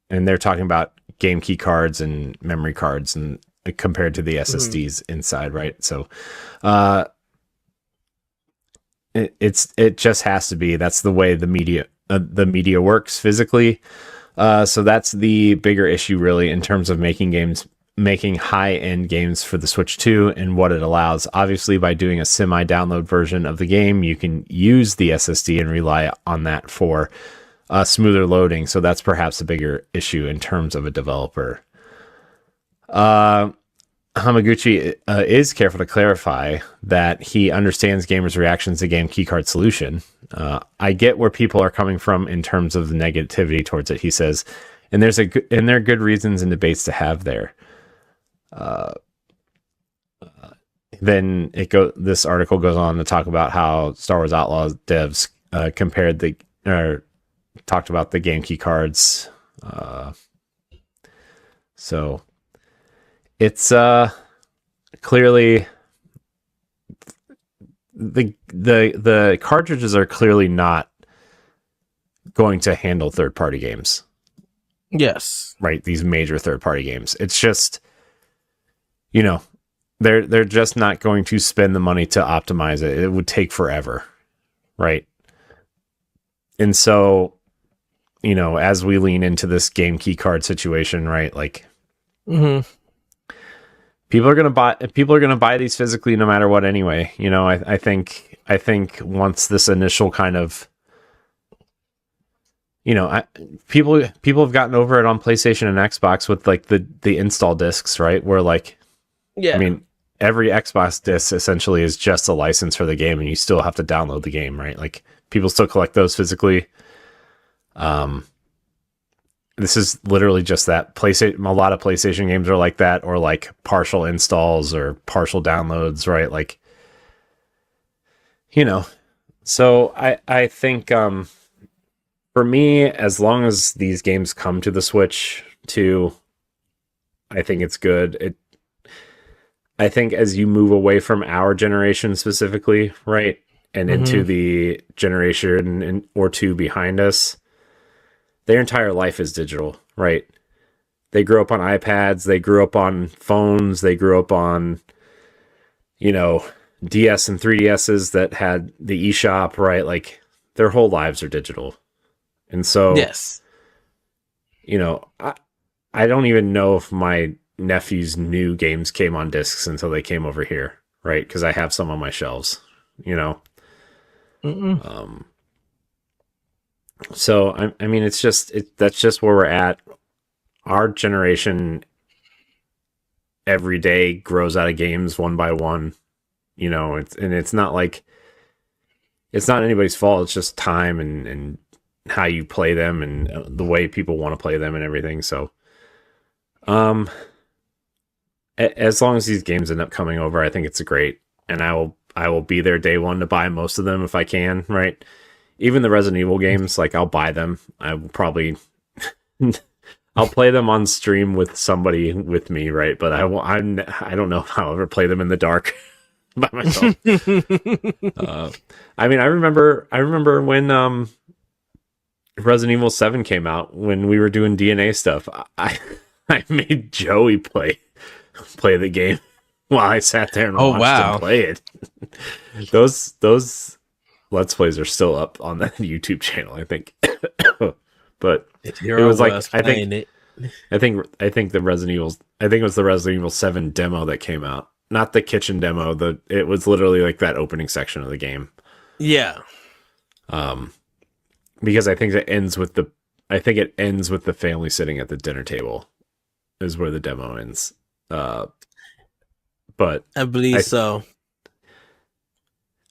they're talking about game key cards and memory cards and compared to the SSDs inside, right? So it just has to be. That's the way the media works physically. So that's the bigger issue really in terms of making high-end games for the Switch 2 and what it allows. Obviously, by doing a semi-download version of the game, you can use the SSD and rely on that for smoother loading. So that's perhaps a bigger issue in terms of a developer. Hamaguchi is careful to clarify that he understands gamers' reactions to game keycard solution. I get where people are coming from in terms of the negativity towards it, he says, and there are good reasons and debates to have there. Then this article goes on to talk about how Star Wars Outlaws devs talked about the game key cards. So it's clearly the cartridges are clearly not going to handle third-party games. Yes. Right, these major third-party games. It's just, you know, they're just not going to spend the money to optimize it. It would take forever, right? And so, you know, as we lean into this game key card situation, right? Like, people are gonna buy these physically no matter what anyway. You know, I think once this initial kind of, you know, people have gotten over it on PlayStation and Xbox with like the install discs, right? Where like, I mean, every Xbox disc essentially is just a license for the game, and you still have to download the game, right? Like, people still collect those physically. This is literally just that. PlayStation, a lot of PlayStation games are like that, or like partial installs or partial downloads, right? Like, you know, so I think for me, as long as these games come to the Switch 2, I think it's good. I think as you move away from our generation specifically, right, and into the generation or two behind us, their entire life is digital, right? They grew up on iPads, they grew up on phones, they grew up on, you know, DS and 3DSs that had the eShop, right? Like, their whole lives are digital. And so, yes, you know, I don't even know if my nephew's new games came on discs until they came over here, right? Because I have some on my shelves, you know. So I mean, it's just that's just where we're at. Our generation every day grows out of games one by one. You know, it's not like it's not anybody's fault. It's just time and how you play them and the way people want to play them and everything. So, as long as these games end up coming over, I think it's great, and I will be there day one to buy most of them if I can. Right, even the Resident Evil games, like I'll buy them. I will probably I'll play them on stream with somebody with me, right? But I don't know if I'll ever play them in the dark by myself. I mean, I remember when Resident Evil 7 came out, when we were doing DNA stuff. I made Joey play the game while I sat there and watched him play it. Those Let's Plays are still up on that YouTube channel, I think. But it was like I think the Resident Evil. I think it was the Resident Evil 7 demo that came out, not the kitchen demo. It was literally like that opening section of the game. Yeah. Because I think it ends with the family sitting at the dinner table, is where the demo ends. But I believe so.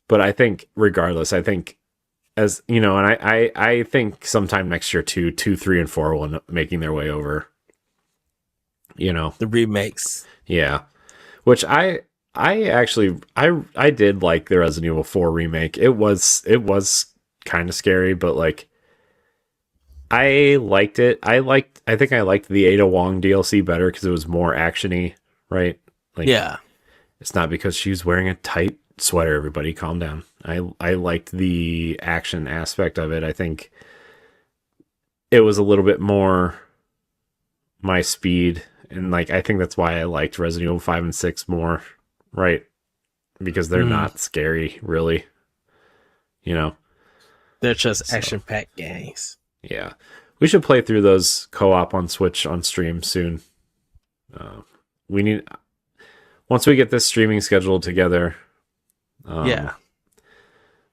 But I think regardless, as you know, and I think sometime next year 2, 3, and 4 will end up making their way over. You know, the remakes. Yeah. Which I actually did like the Resident Evil 4 remake. It was kind of scary, but like I liked it. I think I liked the Ada Wong DLC better because it was more actiony, right? Like, yeah. It's not because she's wearing a tight sweater. Everybody, calm down. I liked the action aspect of it. I think it was a little bit more my speed, and like I think that's why I liked Resident Evil 5 and 6 more, right? Because they're not scary, really. You know, they're just action-packed games. Yeah, we should play through those co-op on Switch on stream soon. We need, once we get this streaming scheduled together.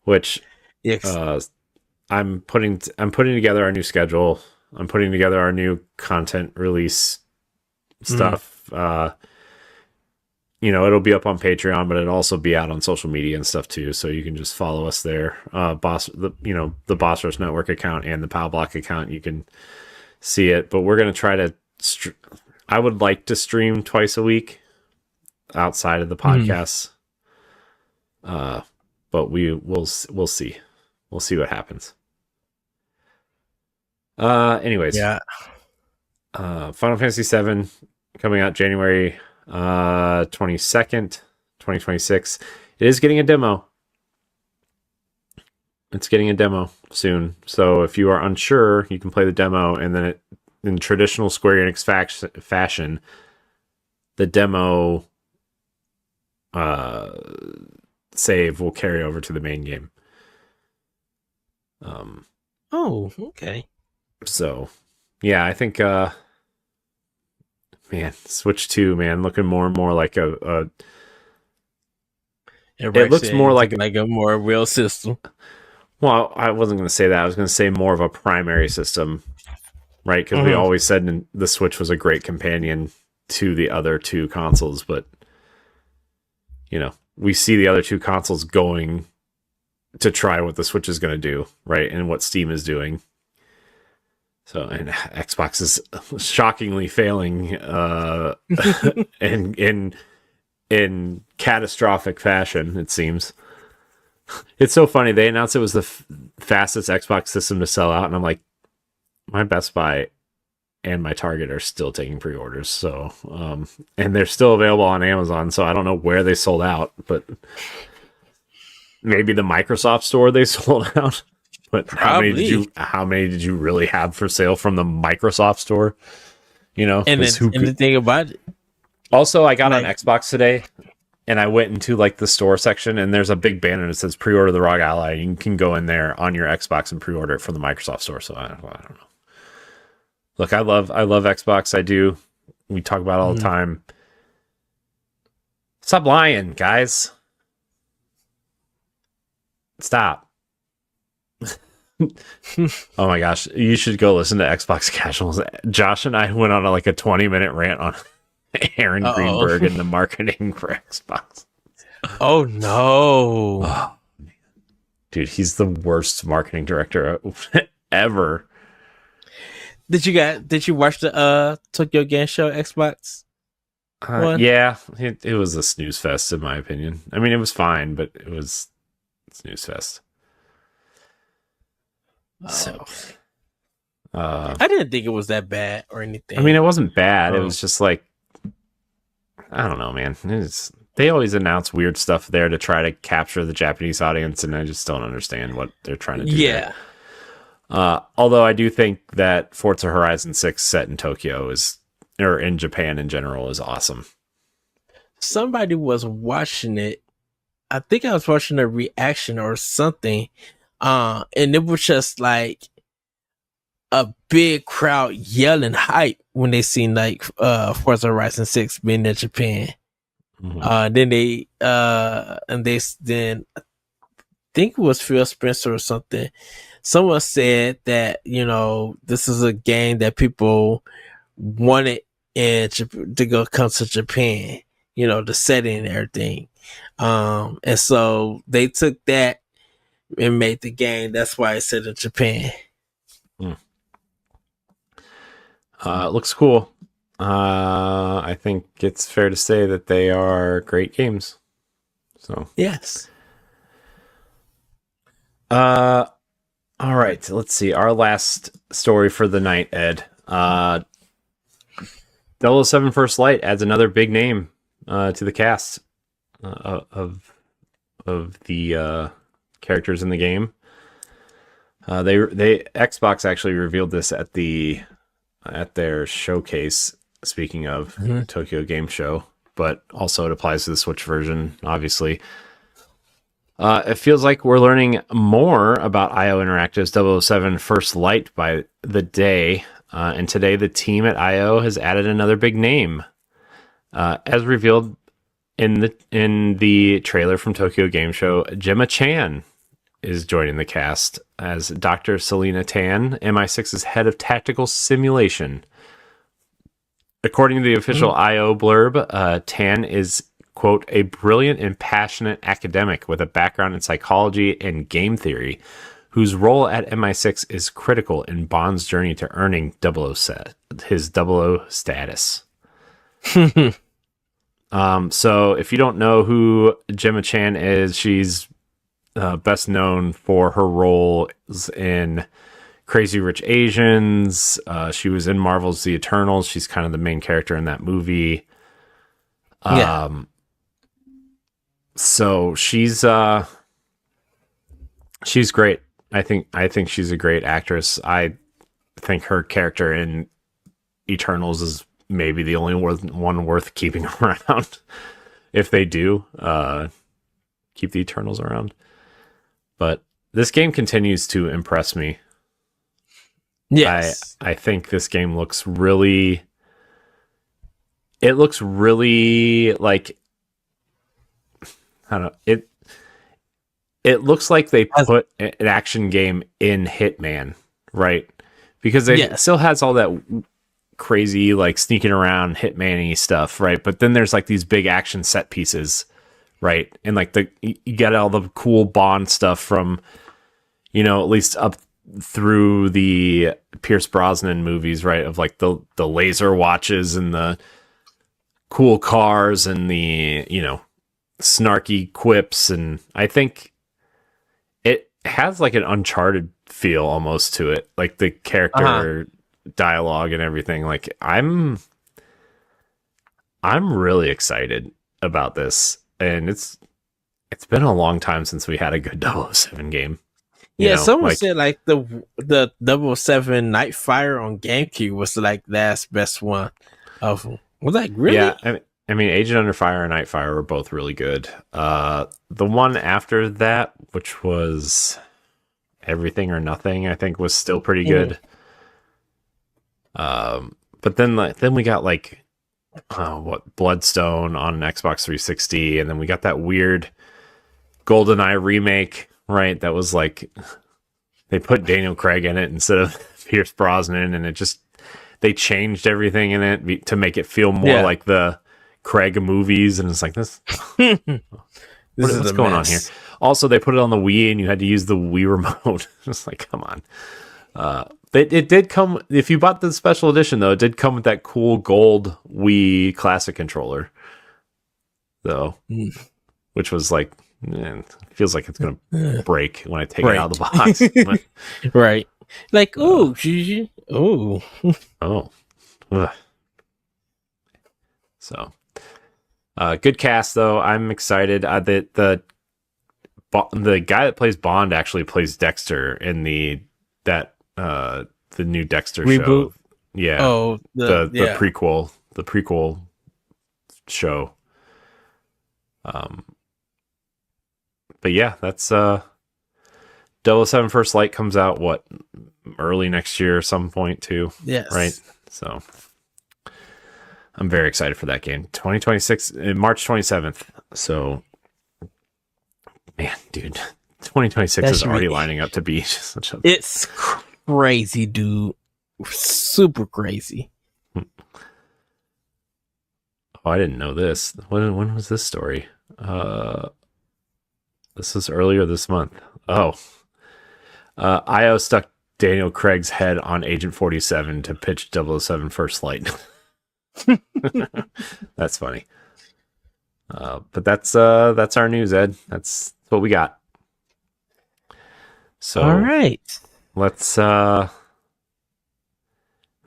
Which I'm putting together our new schedule. I'm putting together our new content release stuff. You know, it'll be up on Patreon, but it'll also be out on social media and stuff too. So you can just follow us there. The Boss Rush Network account and the Pow Block account. You can see it, but we're going to try to, I would like to stream twice a week outside of the podcasts. But we'll see. We'll see what happens. Anyways. Yeah. Final Fantasy VII coming out January 22nd, 2026. It is getting a demo. It's getting a demo soon. So if you are unsure, you can play the demo, and then in traditional Square Enix fashion, the demo save will carry over to the main game. Oh, okay. So, yeah, I think, man, Switch 2, man, looking more and more like it looks more like a more real system. Well, I wasn't going to say that. I was going to say more of a primary system, right? Because we always said the Switch was a great companion to the other two consoles, but, you know, we see the other two consoles going to try what the Switch is going to do, right? And what Steam is doing. So, and Xbox is shockingly failing in catastrophic fashion, it seems. It's so funny. They announced it was the fastest Xbox system to sell out, and I'm like, my Best Buy and my Target are still taking pre-orders. So, and they're still available on Amazon. So I don't know where they sold out, but maybe the Microsoft store they sold out. But how many did you really have for sale from the Microsoft store? You know, and the thing about it. Also, I got on Xbox today, and I went into like the store section, and there's a big banner that says "Pre-order the ROG Ally." You can go in there on your Xbox and pre-order it from the Microsoft store. So I don't know. Look, I love Xbox. I do. We talk about it all the time. Stop lying, guys. Stop. Oh my gosh, you should go listen to Xbox Casuals. Josh and I went on like a 20-minute rant on Aaron Greenberg in the marketing for Xbox. Oh no. Oh, man. Dude, he's the worst marketing director ever. Did you watch the Tokyo Game Show Xbox? Yeah, it was a snooze fest in my opinion. I mean, it was fine, but it was snooze fest. So, I didn't think it was that bad or anything. I mean, it wasn't bad. It was just like, I don't know, man. They always announce weird stuff there to try to capture the Japanese audience, and I just don't understand what they're trying to do. Yeah. Although I do think that Forza Horizon 6 set in Tokyo or in Japan in general is awesome. Somebody was watching it. I think I was watching a reaction or something. And it was just like a big crowd yelling hype when they seen like Forza Horizon 6 being in Japan. Mm-hmm. Then I think it was Phil Spencer or something. Someone said that, this is a game that people wanted to come to Japan, the setting and everything. And so they took that and made the game. That's why it's set in Japan. It looks cool. I think it's fair to say that they are great games. So yes. All right. Let's see. Our last story for the night, Ed. 007 First Light adds another big name to the cast of the characters in the game. They Xbox actually revealed this at their showcase. Speaking of Tokyo Game Show, but also it applies to the Switch version, obviously. It feels like we're learning more about IO Interactive's 007 First Light by the day. And today the team at IO has added another big name. As revealed in the trailer from Tokyo Game Show, Gemma Chan is joining the cast as Dr. Selena Tan, MI6's head of tactical simulation. According to the official IO blurb, Tan is, quote, a brilliant and passionate academic with a background in psychology and game theory, whose role at MI6 is critical in Bond's journey to earning his 00 status. So if you don't know who Gemma Chan is, she's best known for her roles in Crazy Rich Asians. She was in Marvel's The Eternals. She's kind of the main character in that movie. So she's great. I think she's a great actress. I think her character in Eternals is maybe the only one worth keeping around. If they do keep the Eternals around. But this game continues to impress me. Yes. I think this game looks really... It looks really like... I don't know. It looks like they put an action game in Hitman, right? Because it still has all that crazy, like, sneaking around Hitman-y stuff, right? But then there's, like, these big action set pieces, right? And, like, you got all the cool Bond stuff from, at least up through the Pierce Brosnan movies, right? Of, like, the laser watches and the cool cars and the, snarky quips. And I think it has, like, an Uncharted feel almost to it. Like, the character dialogue and everything. Like, I'm really excited about this. And it's been a long time since we had a good 007 game. Someone said like the 007 Nightfire on GameCube was like last best one of them. Was that really? Yeah, I mean, Agent Under Fire and Nightfire were both really good. The one after that, which was Everything or Nothing, I think was still pretty good. But then we got like Bloodstone on an Xbox 360, and then we got that weird GoldenEye remake, right? That was like they put Daniel Craig in it instead of Pierce Brosnan, and it just they changed everything in it to make it feel more like the Craig movies, and it's like this. What's going on here? Also, they put it on the Wii, and you had to use the Wii remote. It's like, come on. It did come, if you bought the special edition, though, it did come with that cool gold Wii Classic controller, though, which was like, feels like it's going to break when I take it out of the box. Right. Like, oh. Ugh. So, good cast, though. I'm excited. The guy that plays Bond actually plays Dexter in the new Dexter reboot show. Yeah. Oh, the prequel show. But yeah, that's 007 First Light comes out early next year, some point too. Yes. Right. So I'm very excited for that game. 2026, March 27th. So, man, dude, 2026 is already lining up to be just such a... It's crazy, dude. Super crazy. Oh, I didn't know this. When was this story? This was earlier this month. Oh. IO stuck Daniel Craig's head on Agent 47 to pitch 007 First Light. That's funny. But that's our news, Ed. That's what we got. So all right. Let's man,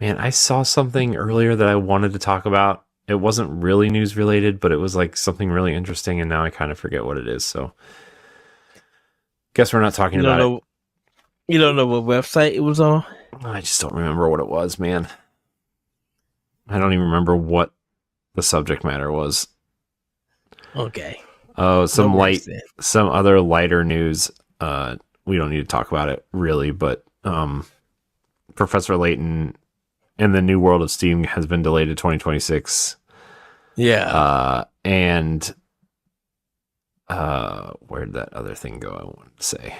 I saw something earlier that I wanted to talk about. It wasn't really news related, but it was like something really interesting, and now I kind of forget what it is. So guess we're not talking about it. You don't know what website it was on? I just don't remember what it was, man. I don't even remember what the subject matter was. Okay. Oh, some other lighter news. We don't need to talk about it really, but Professor Layton and the New World of Steam has been delayed to 2026. Yeah. And where did that other thing go? I wanted to say.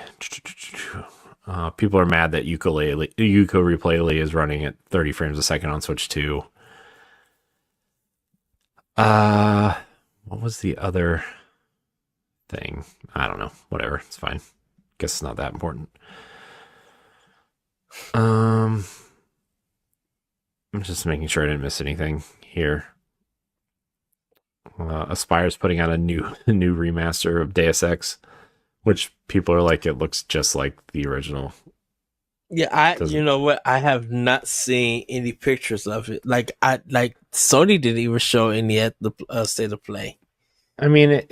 People are mad that Yooka Replay is running at 30 frames a second on Switch 2. What was the other thing? I don't know. Whatever. It's fine. Guess it's not that important. I'm just making sure I didn't miss anything here. Aspire's putting out a new remaster of Deus Ex, which people are like, it looks just like the original. Yeah, you know what? I have not seen any pictures of it. Like Sony didn't even show any at the State of Play. I mean,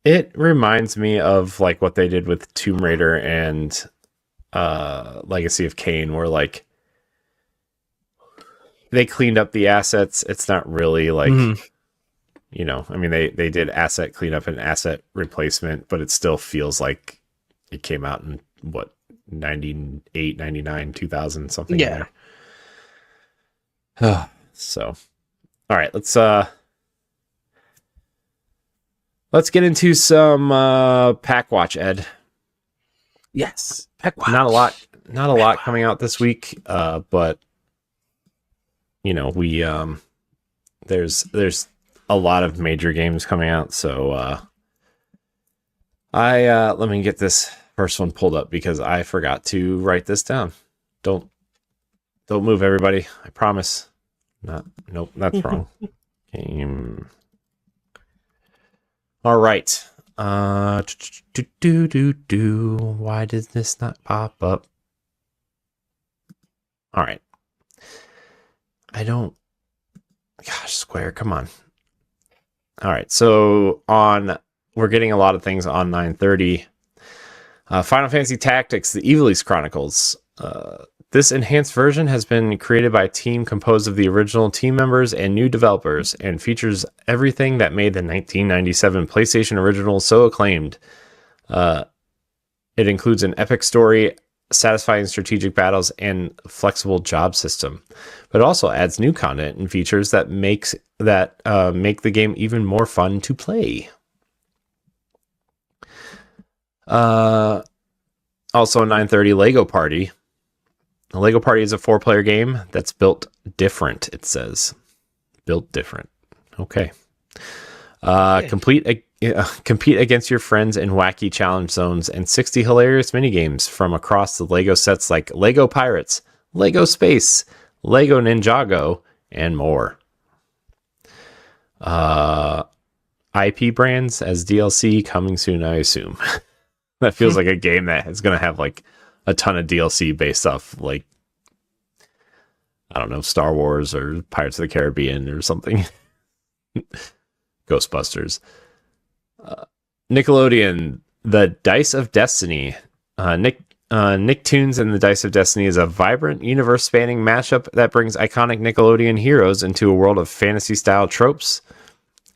it reminds me of like what they did with Tomb Raider and Legacy of Kain, where like they cleaned up the assets. It's not really like, you know, I mean, they did asset cleanup and asset replacement, but it still feels like it came out in 98, 99, 2000, something. Yeah. So, all right, let's get into some Pack Watch, Ed. Yes. Pack Watch. Not a lot coming out this week, but you know, we there's a lot of major games coming out, so let me get this first one pulled up because I forgot to write this down. Don't move, everybody. I promise. Nope, that's wrong. Game. All right. Why does this not pop up? All right. Gosh, Square, come on. All right. So we're getting a lot of things on 9:30. Final Fantasy Tactics: The Ivalice Chronicles. This enhanced version has been created by a team composed of the original team members and new developers, and features everything that made the 1997 PlayStation original so acclaimed. It includes an epic story, satisfying strategic battles, and flexible job system, but it also adds new content and features that make the game even more fun to play. Also, 9:30 Lego Party. Lego Party is a 4-player game that's built different, it says. Built different. Okay. Compete against your friends in wacky challenge zones and 60 hilarious minigames from across the Lego sets like Lego Pirates, Lego Space, Lego Ninjago, and more. IP brands as DLC coming soon, I assume. That feels like a game that is going to have like a ton of DLC based off like, I don't know, Star Wars or Pirates of the Caribbean or something. Ghostbusters. Nickelodeon, The Dice of Destiny. Nicktoons and The Dice of Destiny is a vibrant, universe-spanning mashup that brings iconic Nickelodeon heroes into a world of fantasy-style tropes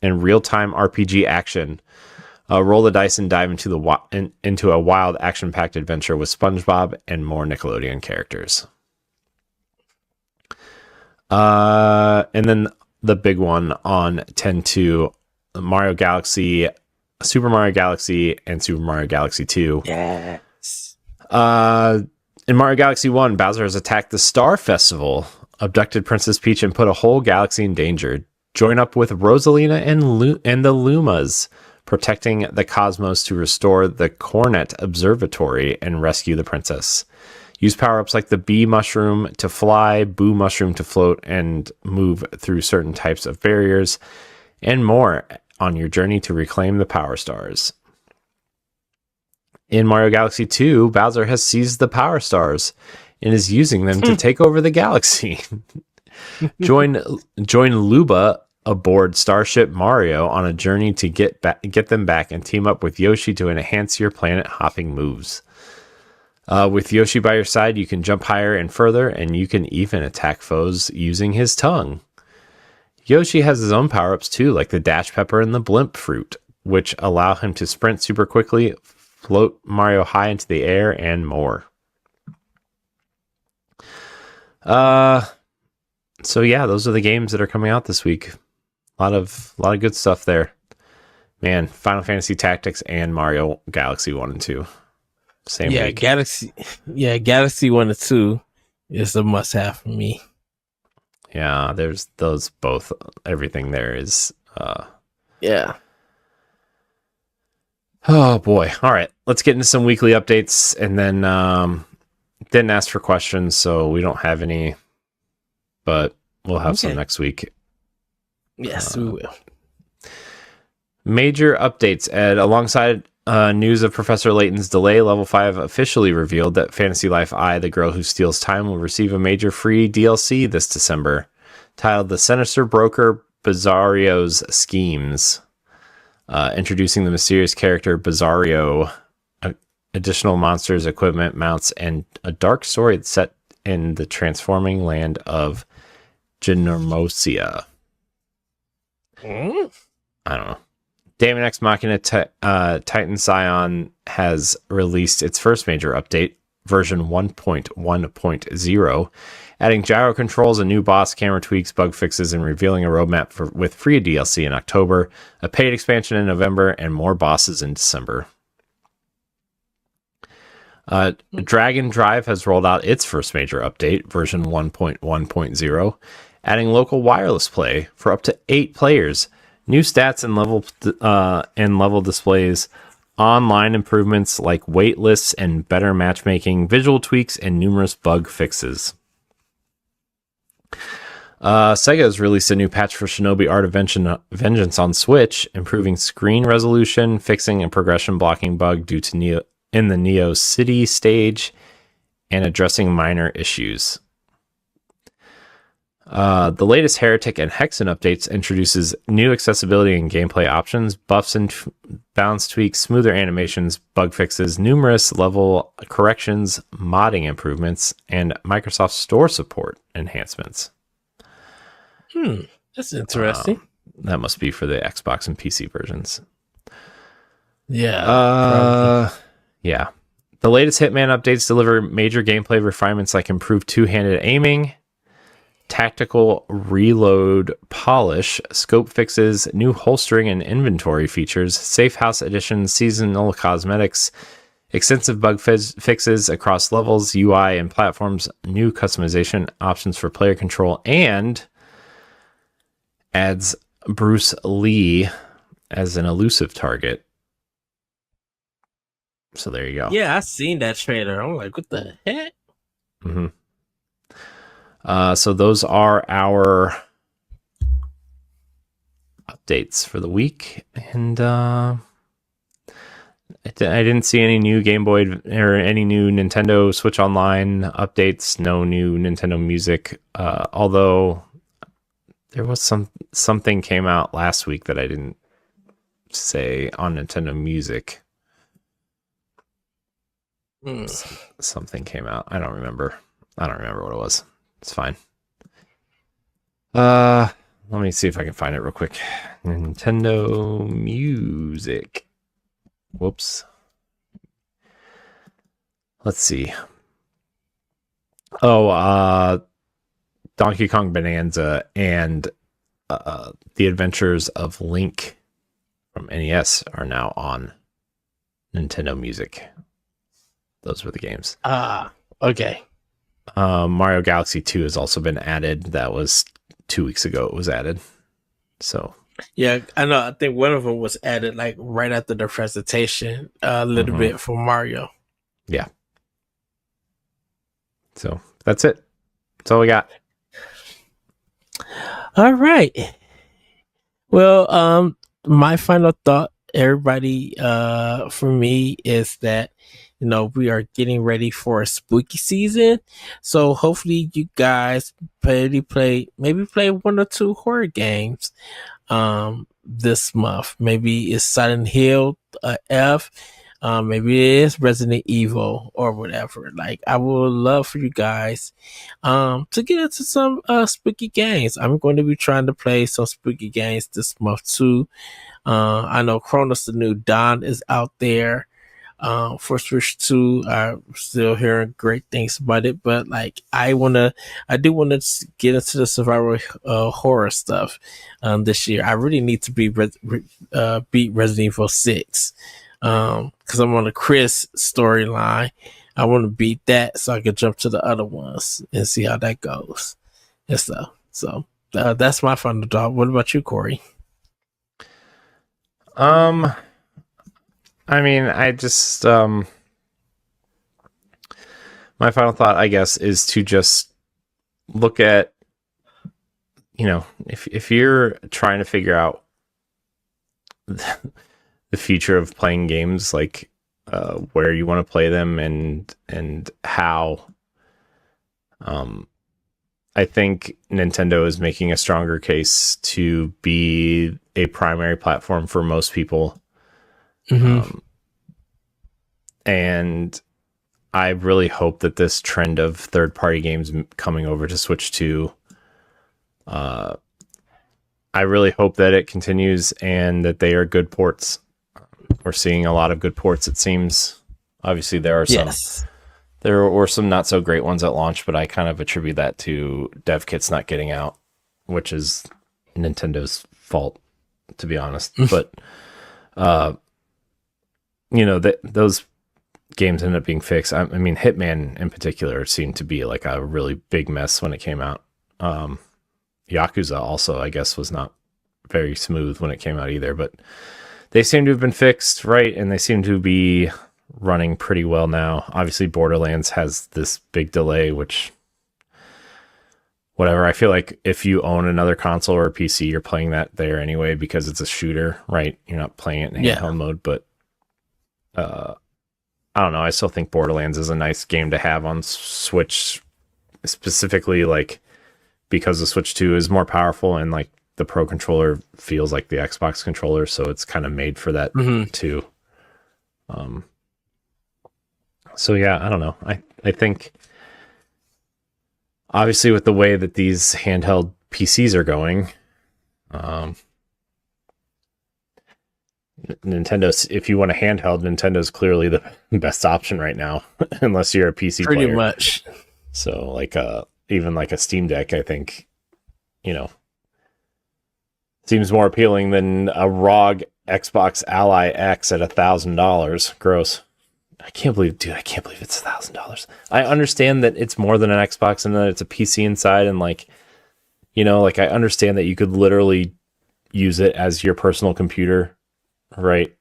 and real-time RPG action. Roll the dice and dive into a wild, action-packed adventure with SpongeBob and more Nickelodeon characters. And then the big one on 10/2, Mario Galaxy, Super Mario Galaxy, and Super Mario Galaxy 2. Yes. In Mario Galaxy 1, Bowser has attacked the Star Festival, abducted Princess Peach, and put a whole galaxy in danger. Join up with Rosalina and the Lumas, protecting the cosmos to restore the Cornet Observatory and rescue the princess. Use power-ups like the Bee Mushroom to fly, Boo Mushroom to float and move through certain types of barriers, and more on your journey to reclaim the Power Stars. In Mario Galaxy 2, Bowser has seized the Power Stars and is using them to take over the galaxy. Join Luba aboard Starship Mario on a journey to get them back and team up with Yoshi to enhance your planet-hopping moves. With Yoshi by your side, you can jump higher and further, and you can even attack foes using his tongue. Yoshi has his own power-ups too, like the Dash Pepper and the Blimp Fruit, which allow him to sprint super quickly, float Mario high into the air, and more. So yeah, those are the games that are coming out this week. A lot of good stuff there. Man, Final Fantasy Tactics and Mario Galaxy 1 and 2. Same week. Galaxy 1 and 2 is a must-have for me. Yeah, there's those both. Everything there is. Yeah. Oh boy! All right, let's get into some weekly updates, and then didn't ask for questions, so we don't have any, but we'll have some next week. Yes, we will. Major updates, Ed. Alongside news of Professor Layton's delay, Level 5 officially revealed that Fantasy Life I, The Girl Who Steals Time, will receive a major free DLC this December, titled The Sinister Broker Bizarrio's Schemes, introducing the mysterious character Bizarrio, additional monsters, equipment, mounts, and a dark story set in the transforming land of Genormosia. I don't know. Daemon X Machina Titan Scion has released its first major update, version 1.1.0, adding gyro controls, a new boss, camera tweaks, bug fixes, and revealing a roadmap with free DLC in October, a paid expansion in November, and more bosses in December. Dragon Drive has rolled out its first major update, version 1.1.0, adding local wireless play for up to 8 players, new stats and level displays, online improvements like wait lists and better matchmaking, visual tweaks, and numerous bug fixes. Sega has released a new patch for Shinobi Art of Vengeance on Switch, improving screen resolution, fixing a progression blocking bug due to in the Neo City stage, and addressing minor issues. The latest Heretic and Hexen updates introduces new accessibility and gameplay options, buffs and balance tweaks, smoother animations, bug fixes, numerous level corrections, modding improvements, and Microsoft Store support enhancements. That's interesting. That must be for the Xbox and PC versions. Yeah. Yeah. The latest Hitman updates deliver major gameplay refinements like improved two-handed aiming, tactical reload polish, scope fixes, new holstering and inventory features, safe house edition, seasonal cosmetics, Extensive bug fixes across levels, UI, and platforms, new customization options for player control, and adds Bruce Lee as an elusive target. So there you go. Yeah, I seen that trailer. I'm like, what the heck? Mm-hmm. So those are our updates for the week, and I didn't see any new Game Boy or any new Nintendo Switch Online updates. No new Nintendo Music, although there was something came out last week that I didn't say on Nintendo Music. Something came out. I don't remember what it was. It's fine. Let me see if I can find it real quick. Nintendo Music. Whoops. Let's see. Oh, Donkey Kong Bonanza and The Adventures of Link from NES are now on Nintendo Music. Those were the games. Okay. Mario Galaxy 2 has also been added. That was 2 weeks ago it was added. So yeah, I know. I think one of them was added like right after the presentation, a little bit for Mario. Yeah. So that's it. That's all we got. All right. Well, my final thought, everybody, for me is that, you know, we are getting ready for a spooky season. So hopefully you guys maybe play 1 or 2 horror games this month. Maybe it's Silent Hill F, maybe it is Resident Evil or whatever. Like, I would love for you guys to get into some spooky games. I'm going to be trying to play some spooky games this month too. I know Chronos the New Dawn is out there for Switch 2. I'm still hearing great things about it, but like I do want to get into the survival horror stuff this year. I really need to beat Resident Evil 6 because I'm on the Chris storyline. I want to beat that so I can jump to the other ones and see how that goes and stuff. So that's my final thought. What about you, Corey? I mean, I just my final thought, I guess, is to just look at, you know, if you're trying to figure out the future of playing games, like where you want to play them and how, I think Nintendo is making a stronger case to be a primary platform for most people. Mm-hmm. And I really hope that this trend of third-party games coming over to Switch 2, I really hope that it continues and that they are good ports. We're seeing a lot of good ports, it seems. Obviously, there are some. Yes. There were some not so great ones at launch, but I kind of attribute that to dev kits not getting out, which is Nintendo's fault, to be honest. But you know, those games ended up being fixed. I mean, Hitman in particular seemed to be like a really big mess when it came out. Yakuza also, I guess, was not very smooth when it came out either, but they seem to have been fixed, right? And they seem to be running pretty well now. Obviously, Borderlands has this big delay, which, whatever. I feel like if you own another console or a PC, you're playing that there anyway because it's a shooter, right? You're not playing it in handheld mode, but I don't know. I still think Borderlands is a nice game to have on Switch, specifically like because the Switch 2 is more powerful and like the Pro controller feels like the Xbox controller, so it's kind of made for that too. So yeah, I don't know. I think obviously with the way that these handheld PCs are going, Nintendo's, if you want a handheld, Nintendo's clearly the best option right now, unless you're a PC player. Pretty much. So like even like a Steam Deck, I think, you know, seems more appealing than a ROG Xbox Ally X at $1,000 gross. I can't believe it's $1,000. I understand that it's more than an Xbox and that it's a PC inside, and like, you know, like I understand that you could literally use it as your personal computer, right?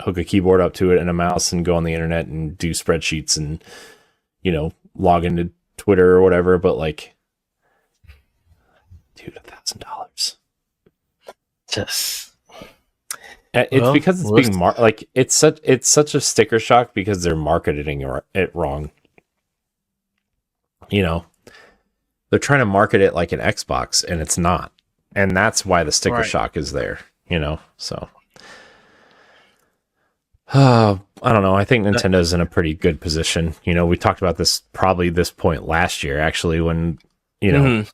Hook a keyboard up to it and a mouse and go on the internet and do spreadsheets and, you know, log into Twitter or whatever. But like, dude, $1,000. It's because it's being like it's such a sticker shock because they're marketing it wrong. You know, they're trying to market it like an Xbox and it's not, and that's why the sticker shock is there. You know, so I don't know. I think Nintendo's in a pretty good position. You know, we talked about this point last year, actually, when you know,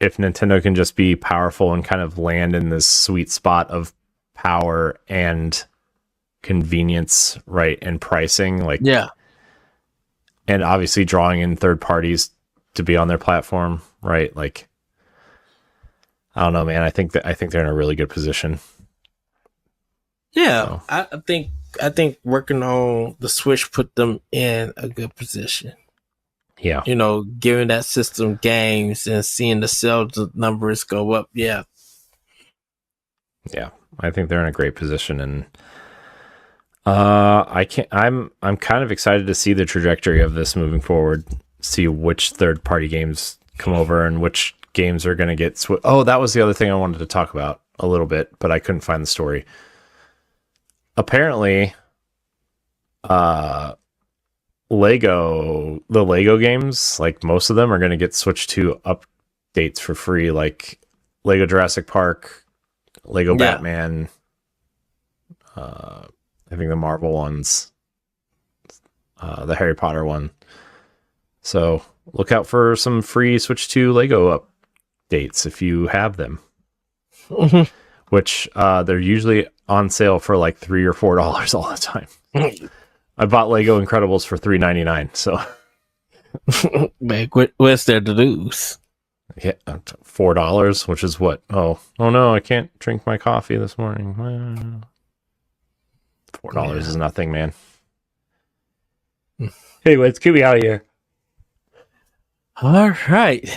if Nintendo can just be powerful and kind of land in this sweet spot of power and convenience, right, and pricing, like and obviously drawing in third parties to be on their platform, right? Like, I don't know, man. I think they're in a really good position. Yeah, so. I think working on the Switch put them in a good position. Yeah, you know, giving that system games and seeing the sales numbers go up. Yeah. I think they're in a great position, and I'm kind of excited to see the trajectory of this moving forward. See which third party games come over and which games are going to get. Oh, that was the other thing I wanted to talk about a little bit, but I couldn't find the story. Apparently, the Lego games, like most of them, are going to get switched to updates for free, like Lego Jurassic Park, Lego Batman, I think the Marvel ones, the Harry Potter one. So look out for some free Switch 2 Lego updates if you have them. Which they're usually on sale for like $3 or $4 all the time. I bought Lego Incredibles for $3.99. So, man, what's there to lose? Yeah, $4, which is what? Oh no, I can't drink my coffee this morning. $4 is nothing, man. Anyway, let's get me out of here. All right.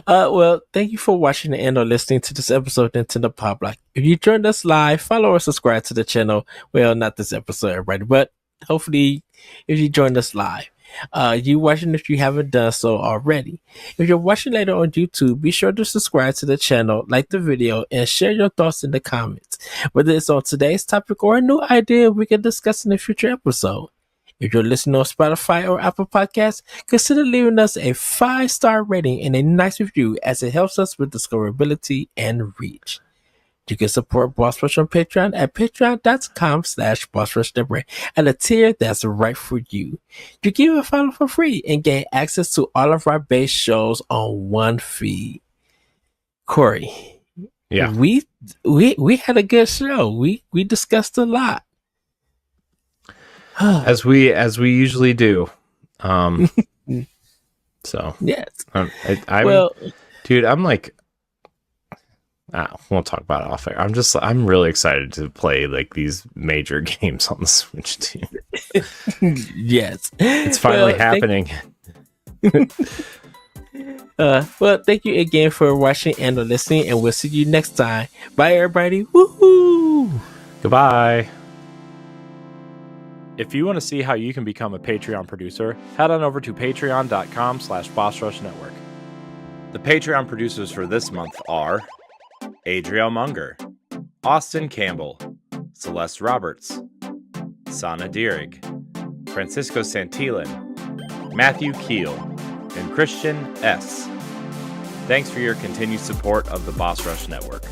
Well, thank you for watching and or listening to this episode of Nintendo Pow Block. If you joined us live, follow or subscribe to the channel. Well, not this episode, everybody, but hopefully if you joined us live. You watching if you haven't done so already. If you're watching later on YouTube, be sure to subscribe to the channel, like the video, and share your thoughts in the comments. Whether it's on today's topic or a new idea we can discuss in a future episode. If you're listening on Spotify or Apple Podcasts, consider leaving us a 5-star rating and a nice review as it helps us with discoverability and reach. You can support Boss Rush on Patreon at patreon.com/BossRushNetwork at a tier that's right for you. You give a follow for free and gain access to all of our base shows on one feed. Corey, we had a good show. We discussed a lot. as we usually do. So yes, dude, I'm like, we'll talk about it off air. I'm really excited to play like these major games on the Switch too. Yes, it's finally happening. Well, thank you again for watching and listening, and we'll see you next time. Bye, everybody. Woohoo! Goodbye. If you want to see how you can become a Patreon producer, head on over to patreon.com/BossRushNetwork. The Patreon producers for this month are Adriel Munger, Austin Campbell, Celeste Roberts, Sana Dirrig, Francisco Santillan, Matthew Keel, and Christian S. Thanks for your continued support of the Boss Rush Network.